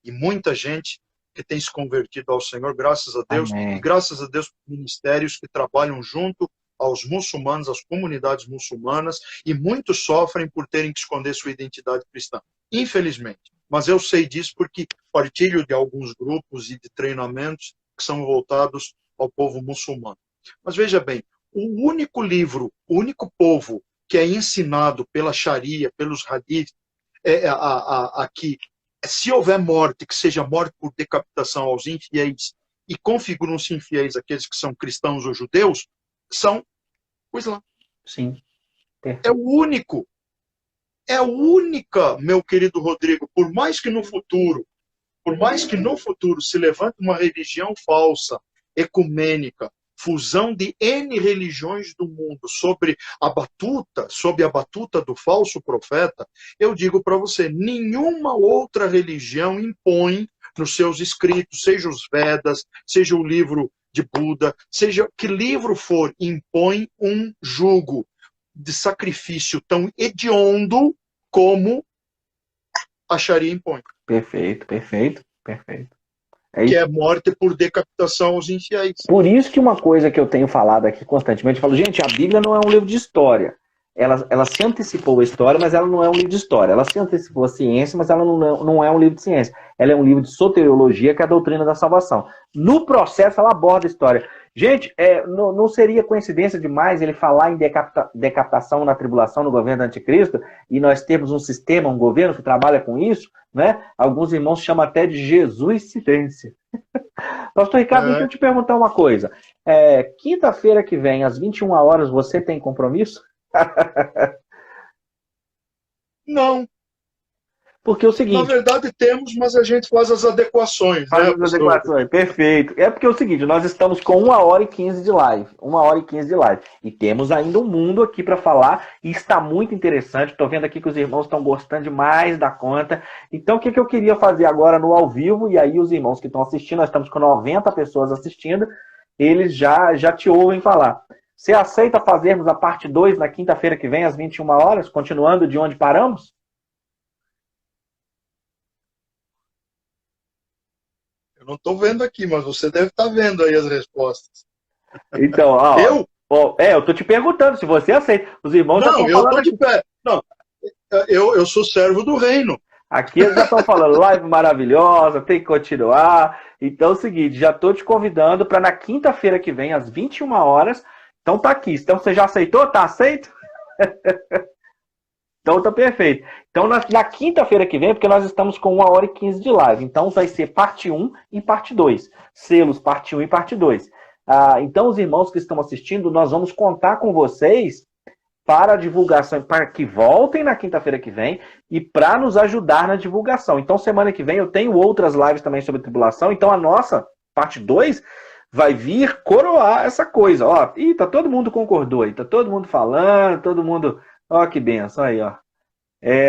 E muita gente que tem se convertido ao Senhor, graças a Deus,
Amém.
e graças a Deus por ministérios que trabalham junto aos muçulmanos, às comunidades muçulmanas, e muitos sofrem por terem que esconder sua identidade cristã, infelizmente. Mas eu sei disso porque partilho de alguns grupos e de treinamentos que são voltados ao povo muçulmano. Mas veja bem, o único livro, o único povo que é ensinado pela Sharia, pelos hadiths, aqui, se houver morte, que seja morte por decapitação aos infiéis e configuram-se infiéis aqueles que são cristãos ou judeus, são o Islã.
Sim.
É o único. É a única, meu querido Rodrigo, por mais que no futuro se levante uma religião falsa, ecumênica, fusão de N religiões do mundo sob a batuta do falso profeta, eu digo para você, nenhuma outra religião impõe nos seus escritos, seja os Vedas, seja o livro de Buda, seja que livro for, impõe um jugo de sacrifício tão hediondo como a Sharia impõe.
Perfeito. É
Que
isso.
é morte por decapitação aos infiéis.
Por isso que uma coisa que eu tenho falado aqui constantemente, eu falo, gente, a Bíblia não é um livro de história. Ela se antecipou a história, mas ela não é um livro de história. Ela se antecipou a ciência, mas ela não é um livro de ciência. Ela é um livro de soteriologia, que é a doutrina da salvação. No processo, ela aborda a história. Gente, não seria coincidência demais ele falar em decapitação na tribulação no governo do anticristo, e nós temos um sistema, um governo que trabalha com isso, né? Alguns irmãos chamam até de Jesuscidência. Pastor Ricardo, deixa eu te perguntar uma coisa. Quinta-feira que vem, às 21 horas, você tem compromisso?
Não.
Porque é o seguinte...
Na verdade temos, mas a gente faz as adequações.
Faz as adequações, perfeito. É porque é o seguinte, nós estamos com 1h15 de live. 1h15 de live. E temos ainda um mundo aqui para falar, e está muito interessante. Estou vendo aqui que os irmãos estão gostando demais da conta. Então, o que eu queria fazer agora no ao vivo, e aí os irmãos que estão assistindo, nós estamos com 90 pessoas assistindo, eles já te ouvem falar. Você aceita fazermos a parte 2 na quinta-feira que vem, às 21 horas, continuando de onde paramos?
Eu não estou vendo aqui, mas você deve estar vendo aí as respostas.
Então, eu estou te perguntando se você aceita. Os irmãos já estão falando.
Não, eu estou de pé. Não, eu sou servo do reino.
Aqui eles já estão falando, live maravilhosa, tem que continuar. Então é o seguinte, já estou te convidando para na quinta-feira que vem, às 21 horas. Então tá aqui. Então você já aceitou? Tá aceito? Então tá perfeito. Então na quinta-feira que vem, porque nós estamos com 1h15 de live, então vai ser parte 1 e parte 2. Selos, parte 1 e parte 2. Então os irmãos que estão assistindo, nós vamos contar com vocês para a divulgação, para que voltem na quinta-feira que vem e para nos ajudar na divulgação. Então semana que vem eu tenho outras lives também sobre tribulação, então a nossa parte 2 vai vir coroar essa coisa. Ó, tá todo mundo concordou aí, tá todo mundo falando, todo mundo... Ó, que benção aí, ó.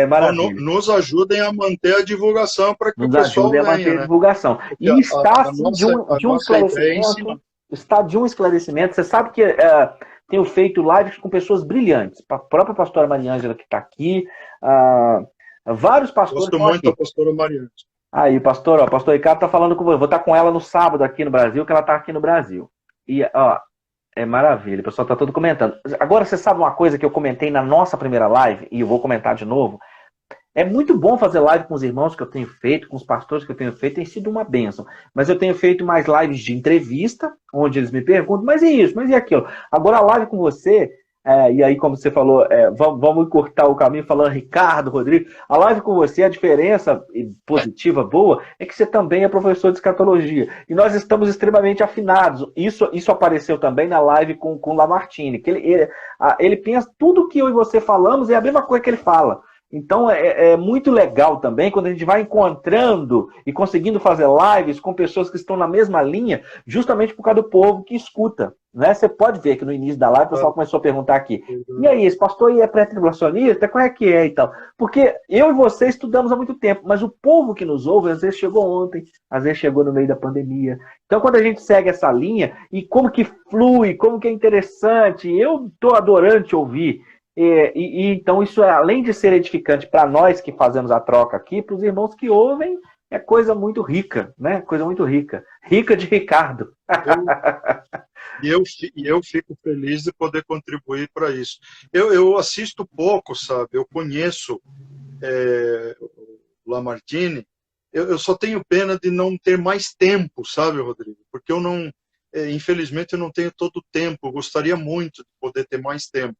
Maravilha.
Nos ajudem a manter a divulgação para que
nos
o pessoal
venha, a manter a divulgação. E está de um esclarecimento. Está de um esclarecimento. Você sabe que tenho feito lives com pessoas brilhantes. A própria pastora Mariângela que está aqui. Vários pastores.
Gosto muito da pastora Mariângela.
Aí, pastor Ricardo está falando com você. Vou estar com ela no sábado aqui no Brasil, que ela está aqui no Brasil. E, ó, é maravilha, o pessoal está todo comentando. Agora, você sabe uma coisa que eu comentei na nossa primeira live, e eu vou comentar de novo? É muito bom fazer live com os irmãos que eu tenho feito, com os pastores que eu tenho feito, tem sido uma bênção. Mas eu tenho feito mais lives de entrevista, onde eles me perguntam, mas e isso, mas e aquilo? Agora, a live com você, e aí, como você falou, vamos encurtar o caminho falando Ricardo, Rodrigo, a live com você, a diferença positiva, boa, é que você também é professor de escatologia. E nós estamos extremamente afinados. Isso apareceu também na live com o Lamartine, que ele pensa, tudo que eu e você falamos é a mesma coisa que ele fala. Então é muito legal também quando a gente vai encontrando e conseguindo fazer lives com pessoas que estão na mesma linha, justamente por causa do povo que escuta. Né? Você pode ver que no início da live o pessoal começou a perguntar aqui, e aí, esse pastor aí é pré-tribulacionista? Como é que é e tal? Porque eu e você estudamos há muito tempo, mas o povo que nos ouve, às vezes chegou ontem, às vezes chegou no meio da pandemia. Então quando a gente segue essa linha, e como que flui, como que é interessante, eu estou adorando te ouvir. Então isso, além de ser edificante para nós que fazemos a troca aqui, para os irmãos que ouvem, é coisa muito rica, né? Coisa muito rica. Rica de Ricardo.
E eu fico feliz de poder contribuir para isso. Eu assisto pouco, sabe? Eu conheço o Lamartine. Eu só tenho pena de não ter mais tempo, sabe, Rodrigo? Porque eu não, infelizmente, eu não tenho todo o tempo. Eu gostaria muito de poder ter mais tempo.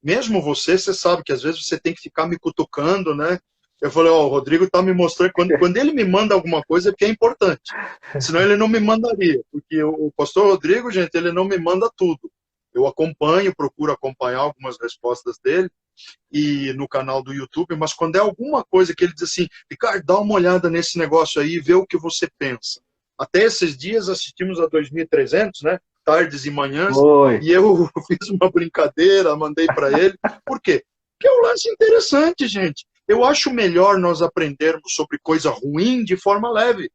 Mesmo você sabe que às vezes você tem que ficar me cutucando, né? Eu falei, ó, o Rodrigo tá me mostrando, quando ele me manda alguma coisa é porque é importante. Senão ele não me mandaria, porque o pastor Rodrigo, gente, ele não me manda tudo. Eu acompanho, procuro acompanhar algumas respostas dele e no canal do YouTube, mas quando é alguma coisa que ele diz assim, Ricardo, dá uma olhada nesse negócio aí e vê o que você pensa. Até esses dias assistimos a 2300, né? Tardes e manhãs, e eu fiz uma brincadeira, mandei para ele. Por quê? Porque é um lance interessante, gente. Eu acho melhor nós aprendermos sobre coisa ruim de forma leve.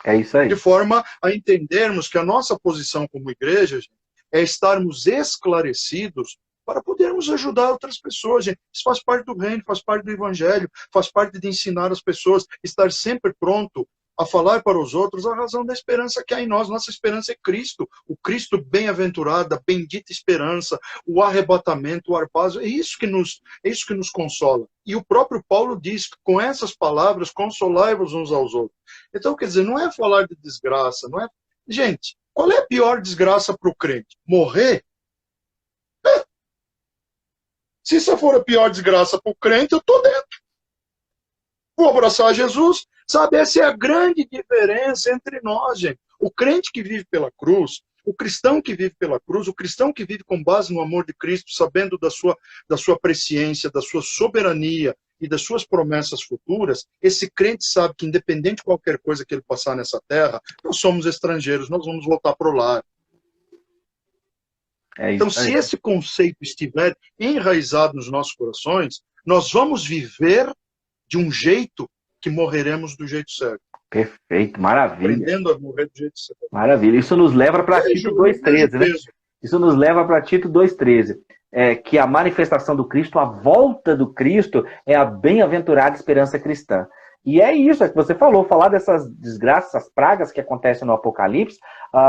É isso aí.
De forma a entendermos que a nossa posição como igreja, gente, é estarmos esclarecidos para podermos ajudar outras pessoas, gente. Isso faz parte do reino, faz parte do evangelho, faz parte de ensinar as pessoas, estar sempre pronto a falar para os outros a razão da esperança que há em nós. Nossa esperança é Cristo, o Cristo bem-aventurado, a bendita esperança, o arrebatamento, o arpazo, é isso que nos consola. E o próprio Paulo diz que com essas palavras consolai-vos uns aos outros. Então, quer dizer, não é falar de desgraça, não é... Gente, qual é a pior desgraça para o crente? Morrer? Se essa for a pior desgraça para o crente, eu estou dentro. Vou abraçar Jesus. Sabe, essa é a grande diferença entre nós, gente. O crente que vive pela cruz, o cristão que vive pela cruz, o cristão que vive com base no amor de Cristo, sabendo da sua presciência, da sua soberania e das suas promessas futuras, esse crente sabe que independente de qualquer coisa que ele passar nessa terra, nós somos estrangeiros, nós vamos voltar para o lar. Então, se esse conceito estiver enraizado nos nossos corações, nós vamos viver de um jeito que morreremos do jeito certo.
Perfeito, maravilha.
Aprendendo a morrer do jeito certo.
Maravilha. Isso nos leva para Tito 2,13, né? Isso nos leva para Tito 2,13. Que a manifestação do Cristo, a volta do Cristo, é a bem-aventurada esperança cristã. E é isso é que você falou, falar dessas desgraças, essas pragas que acontecem no Apocalipse,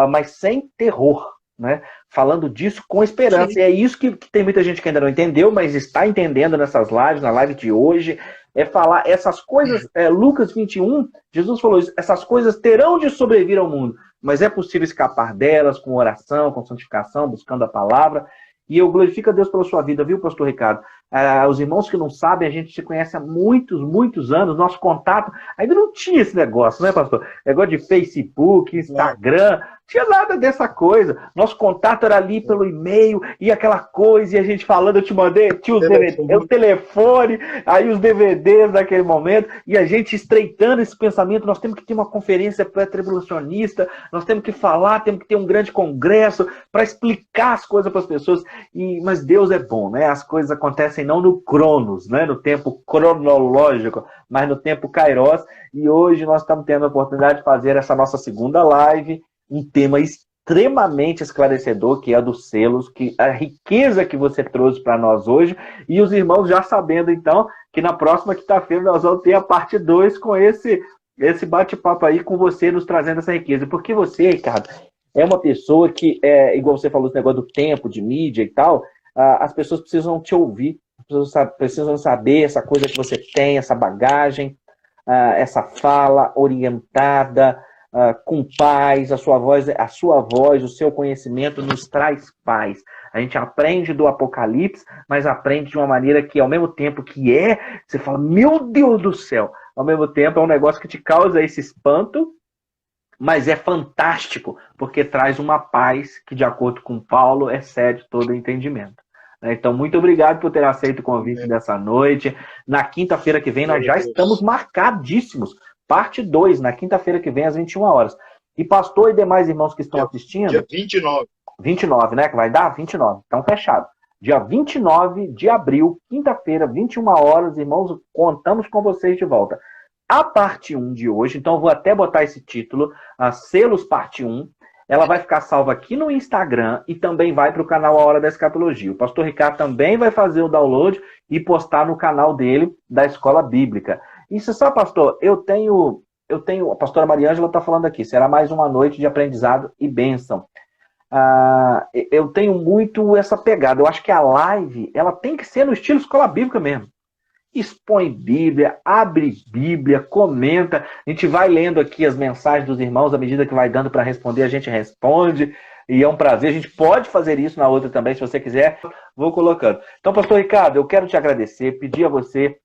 mas sem terror, né? Falando disso com esperança. Sim. E é isso que tem muita gente que ainda não entendeu, mas está entendendo nessas lives, na live de hoje, é falar essas coisas, Lucas 21, Jesus falou isso, essas coisas terão de sobrevir ao mundo, mas é possível escapar delas com oração, com santificação, buscando a palavra. E eu glorifico a Deus pela sua vida, viu, pastor Ricardo? Os irmãos que não sabem, a gente se conhece há muitos, muitos anos, nosso contato ainda não tinha esse negócio, né, pastor? Negócio de Facebook, Instagram, não tinha nada dessa coisa. Nosso contato era ali pelo e-mail, e aquela coisa, e a gente falando, eu te mandei, tinha os DVDs, o telefone, aí os DVDs naquele momento, e a gente estreitando esse pensamento, nós temos que ter uma conferência pré-tribulacionista, nós temos que falar, temos que ter um grande congresso para explicar as coisas para as pessoas, mas Deus é bom, né? As coisas acontecem não no Cronos, né? No tempo cronológico, mas no tempo Kairos, e hoje nós estamos tendo a oportunidade de fazer essa nossa segunda live, um tema extremamente esclarecedor, que é dos selos, que a riqueza que você trouxe para nós hoje, e os irmãos já sabendo, então, que na próxima quinta-feira nós vamos ter a parte 2 com esse bate-papo aí com você, nos trazendo essa riqueza. Porque você, Ricardo, é uma pessoa que, igual você falou, esse negócio do tempo, de mídia e tal, as pessoas precisam te ouvir, precisam saber essa coisa que você tem, essa bagagem, essa fala orientada, com paz, a sua voz, o seu conhecimento nos traz paz. A gente aprende do Apocalipse, mas aprende de uma maneira que, ao mesmo tempo que você fala, meu Deus do céu, ao mesmo tempo é um negócio que te causa esse espanto, mas é fantástico, porque traz uma paz que, de acordo com Paulo, excede todo entendimento. Então, muito obrigado por ter aceito o convite dessa noite. Na quinta-feira que vem, nós já estamos marcadíssimos. Parte 2, na quinta-feira que vem, às 21 horas. E pastor e demais irmãos que estão assistindo...
Dia 29.
29, né? Que vai dar? 29. Então, fechado. Dia 29 de abril, quinta-feira, 21 horas, irmãos, contamos com vocês de volta. A parte 1 de hoje, então eu vou até botar esse título, Selos Parte 1, ela vai ficar salva aqui no Instagram e também vai para o canal A Hora da Escatologia. O pastor Ricardo também vai fazer o download e postar no canal dele, da Escola Bíblica. Isso só, pastor, eu tenho, a pastora Mariângela está falando aqui, será mais uma noite de aprendizado e bênção. Eu tenho muito essa pegada, eu acho que a live, ela tem que ser no estilo Escola Bíblica mesmo. Expõe Bíblia, abre Bíblia, comenta, a gente vai lendo aqui as mensagens dos irmãos, à medida que vai dando para responder, a gente responde, e é um prazer, a gente pode fazer isso na outra também, se você quiser, vou colocando. Então, pastor Ricardo, eu quero te agradecer, pedir a você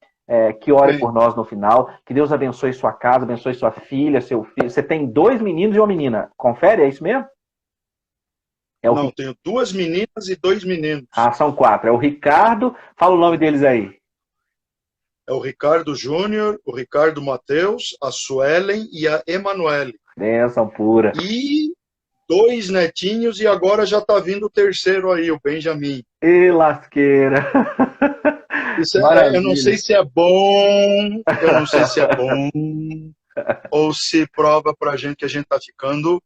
que ore
Amém.
por nós no final. Que Deus abençoe sua casa, abençoe sua filha, seu filho. Você tem 2 meninos e uma menina. Confere, é isso mesmo?
Não, tenho 2 meninas e 2 meninos.
Ah, são 4. É o Ricardo. Fala o nome deles aí.
É o Ricardo Júnior, o Ricardo Mateus, a Suelen e a Emanuele.
Bênção pura.
E 2 netinhos, e agora já está vindo o terceiro aí, o Benjamin.
E lasqueira.
Isso eu não sei se é bom, ou se prova pra gente que a gente tá ficando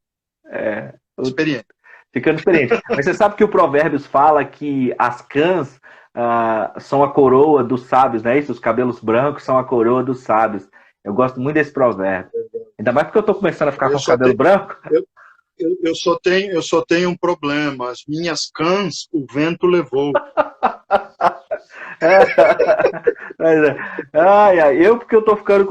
experiente.
Ficando experiente. Mas você sabe que o Provérbios fala que as cãs são a coroa dos sábios, não é isso? Os cabelos brancos são a coroa dos sábios. Eu gosto muito desse provérbio. Ainda mais porque eu tô começando a ficar com o cabelo branco.
Eu só tenho um problema. As minhas cãs, o vento levou.
Eu, porque eu tô ficando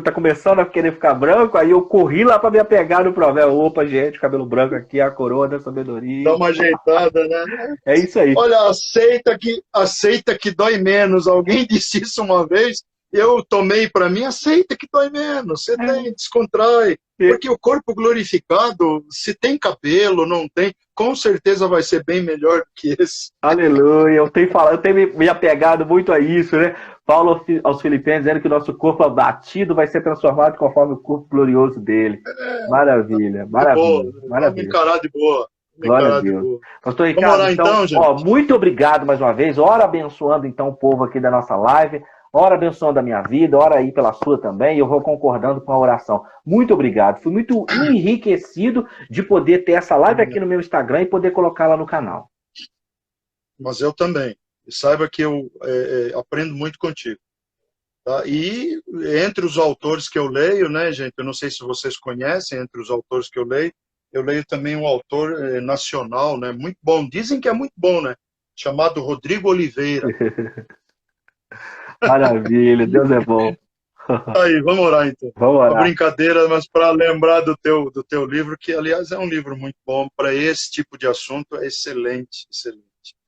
tá começando a querer ficar branco, aí eu corri lá pra me apegar no provérbio. Opa, gente, cabelo branco aqui é a coroa da sabedoria.
Dá uma ajeitada, né?
É isso aí.
Olha, aceita que dói menos. Alguém disse isso uma vez, eu tomei para mim, aceita que dói menos. Você descontrai. Porque o corpo glorificado, se tem cabelo, não tem, com certeza vai ser bem melhor do que esse.
Aleluia. Eu tenho me apegado muito a isso, né? Paulo aos Filipenses dizendo que o nosso corpo abatido vai ser transformado conforme o corpo glorioso dele. Maravilha, maravilha.
Vamos encarar de boa.
Glória a Deus. Pastor Ricardo, então, muito obrigado mais uma vez. Ora abençoando então o povo aqui da nossa live. Ora abençoando a minha vida, ora aí pela sua também, e eu vou concordando com a oração. Muito obrigado. Fui muito enriquecido de poder ter essa live aqui no meu Instagram e poder colocar lá no canal.
Mas eu também. E saiba que eu aprendo muito contigo. Tá? E entre os autores que eu leio, né, gente, eu não sei se vocês conhecem, entre os autores que eu leio também um autor nacional, né, muito bom. Dizem que é muito bom, né? Chamado Rodrigo Oliveira.
Maravilha, Deus é bom.
Aí, vamos orar então.
Vamos orar.
Uma brincadeira, mas para lembrar do teu livro, que aliás é um livro muito bom, para esse tipo de assunto é excelente, excelente.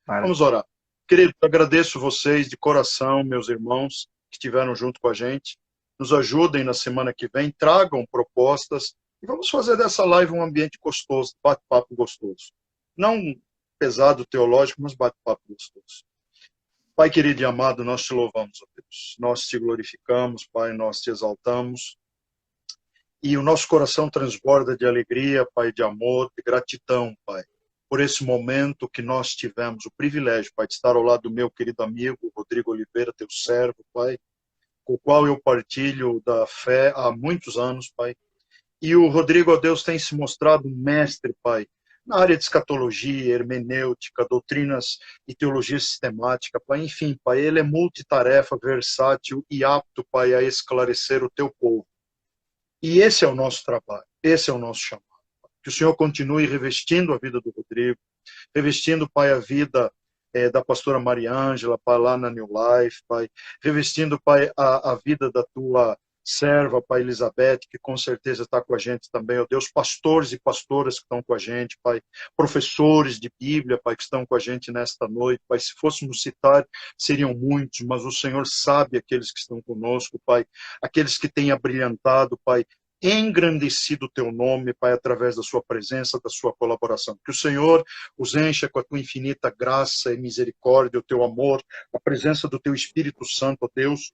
Maravilha.
Vamos orar. Querido, agradeço vocês de coração, meus irmãos, que estiveram junto com a gente. Nos ajudem na semana que vem, tragam propostas e vamos fazer dessa live um ambiente gostoso, bate-papo gostoso. Não pesado teológico, mas bate-papo gostoso. Pai querido e amado, nós te louvamos, ó Deus. Nós te glorificamos, Pai, nós te exaltamos. E o nosso coração transborda de alegria, Pai, de amor, de gratidão, Pai, por esse momento que nós tivemos o privilégio, Pai, de estar ao lado do meu querido amigo, Rodrigo Oliveira, teu servo, Pai, com o qual eu partilho da fé há muitos anos, Pai. E o Rodrigo, ó Deus, tem se mostrado um mestre, Pai, na área de escatologia, hermenêutica, doutrinas e teologia sistemática, Pai. Enfim, Pai, ele é multitarefa, versátil e apto, Pai, a esclarecer o teu povo. E esse é o nosso trabalho, esse é o nosso chamado. Que o Senhor continue revestindo a vida do Rodrigo, revestindo, Pai, a vida da pastora Mariângela, Pai, lá na New Life, Pai, revestindo, Pai, a vida da tua serva, Pai, Elizabeth, que com certeza está com a gente também, ó Deus, pastores e pastoras que estão com a gente, Pai, professores de Bíblia, Pai, que estão com a gente nesta noite, Pai, se fôssemos citar, seriam muitos, mas o Senhor sabe aqueles que estão conosco, Pai, aqueles que têm abrilhantado, Pai, engrandecido o teu nome, Pai, através da sua presença, da sua colaboração. Que o Senhor os encha com a tua infinita graça e misericórdia, o teu amor, a presença do teu Espírito Santo, ó Deus,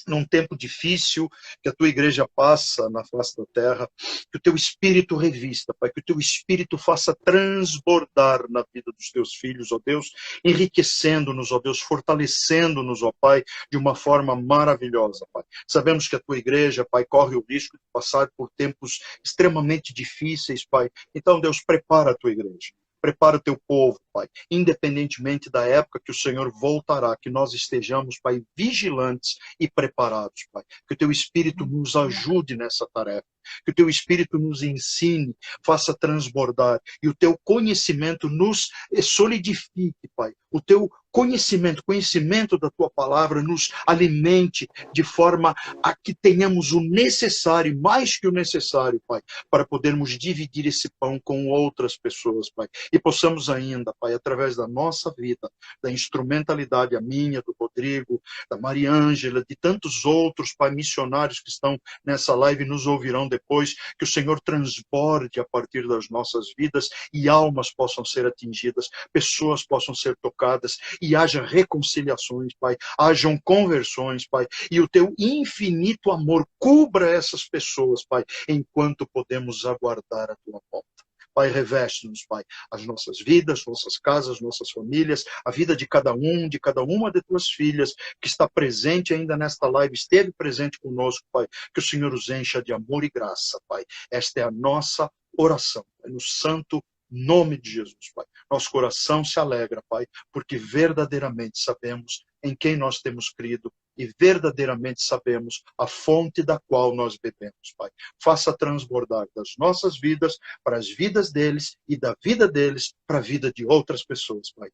num tempo difícil que a tua igreja passa na face da terra, que o teu Espírito revista, Pai, que o teu Espírito faça transbordar na vida dos teus filhos, ó Deus, enriquecendo-nos, ó Deus, fortalecendo-nos, ó Pai, de uma forma maravilhosa, Pai. Sabemos que a tua igreja, Pai, corre o risco de passar por tempos extremamente difíceis, Pai. Então, Deus, prepara a tua igreja. Prepara o teu povo, Pai, independentemente da época que o Senhor voltará, que nós estejamos, Pai, vigilantes e preparados, Pai. Que o teu Espírito nos ajude nessa tarefa. Que o teu Espírito nos ensine, faça transbordar, e o teu conhecimento nos solidifique, Pai. O teu conhecimento da tua palavra nos alimente de forma a que tenhamos o necessário, mais que o necessário, Pai, para podermos dividir esse pão com outras pessoas, Pai. E possamos ainda, Pai, através da nossa vida, da instrumentalidade, a minha, do Rodrigo, da Mariângela, de tantos outros, Pai, missionários que estão nessa live e nos ouvirão depois, que o Senhor transborde a partir das nossas vidas e almas possam ser atingidas, pessoas possam ser tocadas e haja reconciliações, Pai, hajam conversões, Pai, e o teu infinito amor cubra essas pessoas, Pai, enquanto podemos aguardar a tua volta. Pai, reveste-nos, Pai, as nossas vidas, nossas casas, nossas famílias, a vida de cada um, de cada uma de tuas filhas que está presente ainda nesta live, esteve presente conosco, Pai, que o Senhor os encha de amor e graça, Pai. Esta é a nossa oração, Pai, no santo nome de Jesus, Pai. Nosso coração se alegra, Pai, porque verdadeiramente sabemos em quem nós temos crido e verdadeiramente sabemos a fonte da qual nós bebemos, Pai. Faça transbordar das nossas vidas para as vidas deles e da vida deles para a vida de outras pessoas, Pai.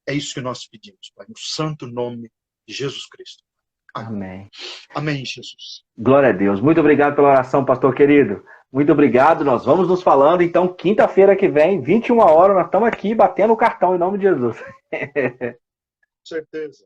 É isso que nós pedimos, Pai, no santo nome de Jesus Cristo.
Amém.
Amém, Jesus.
Glória a Deus. Muito obrigado pela oração, pastor querido. Muito obrigado. Nós vamos nos falando, então, quinta-feira que vem, 21 horas, nós estamos aqui batendo o cartão em nome de Jesus.
Certeza.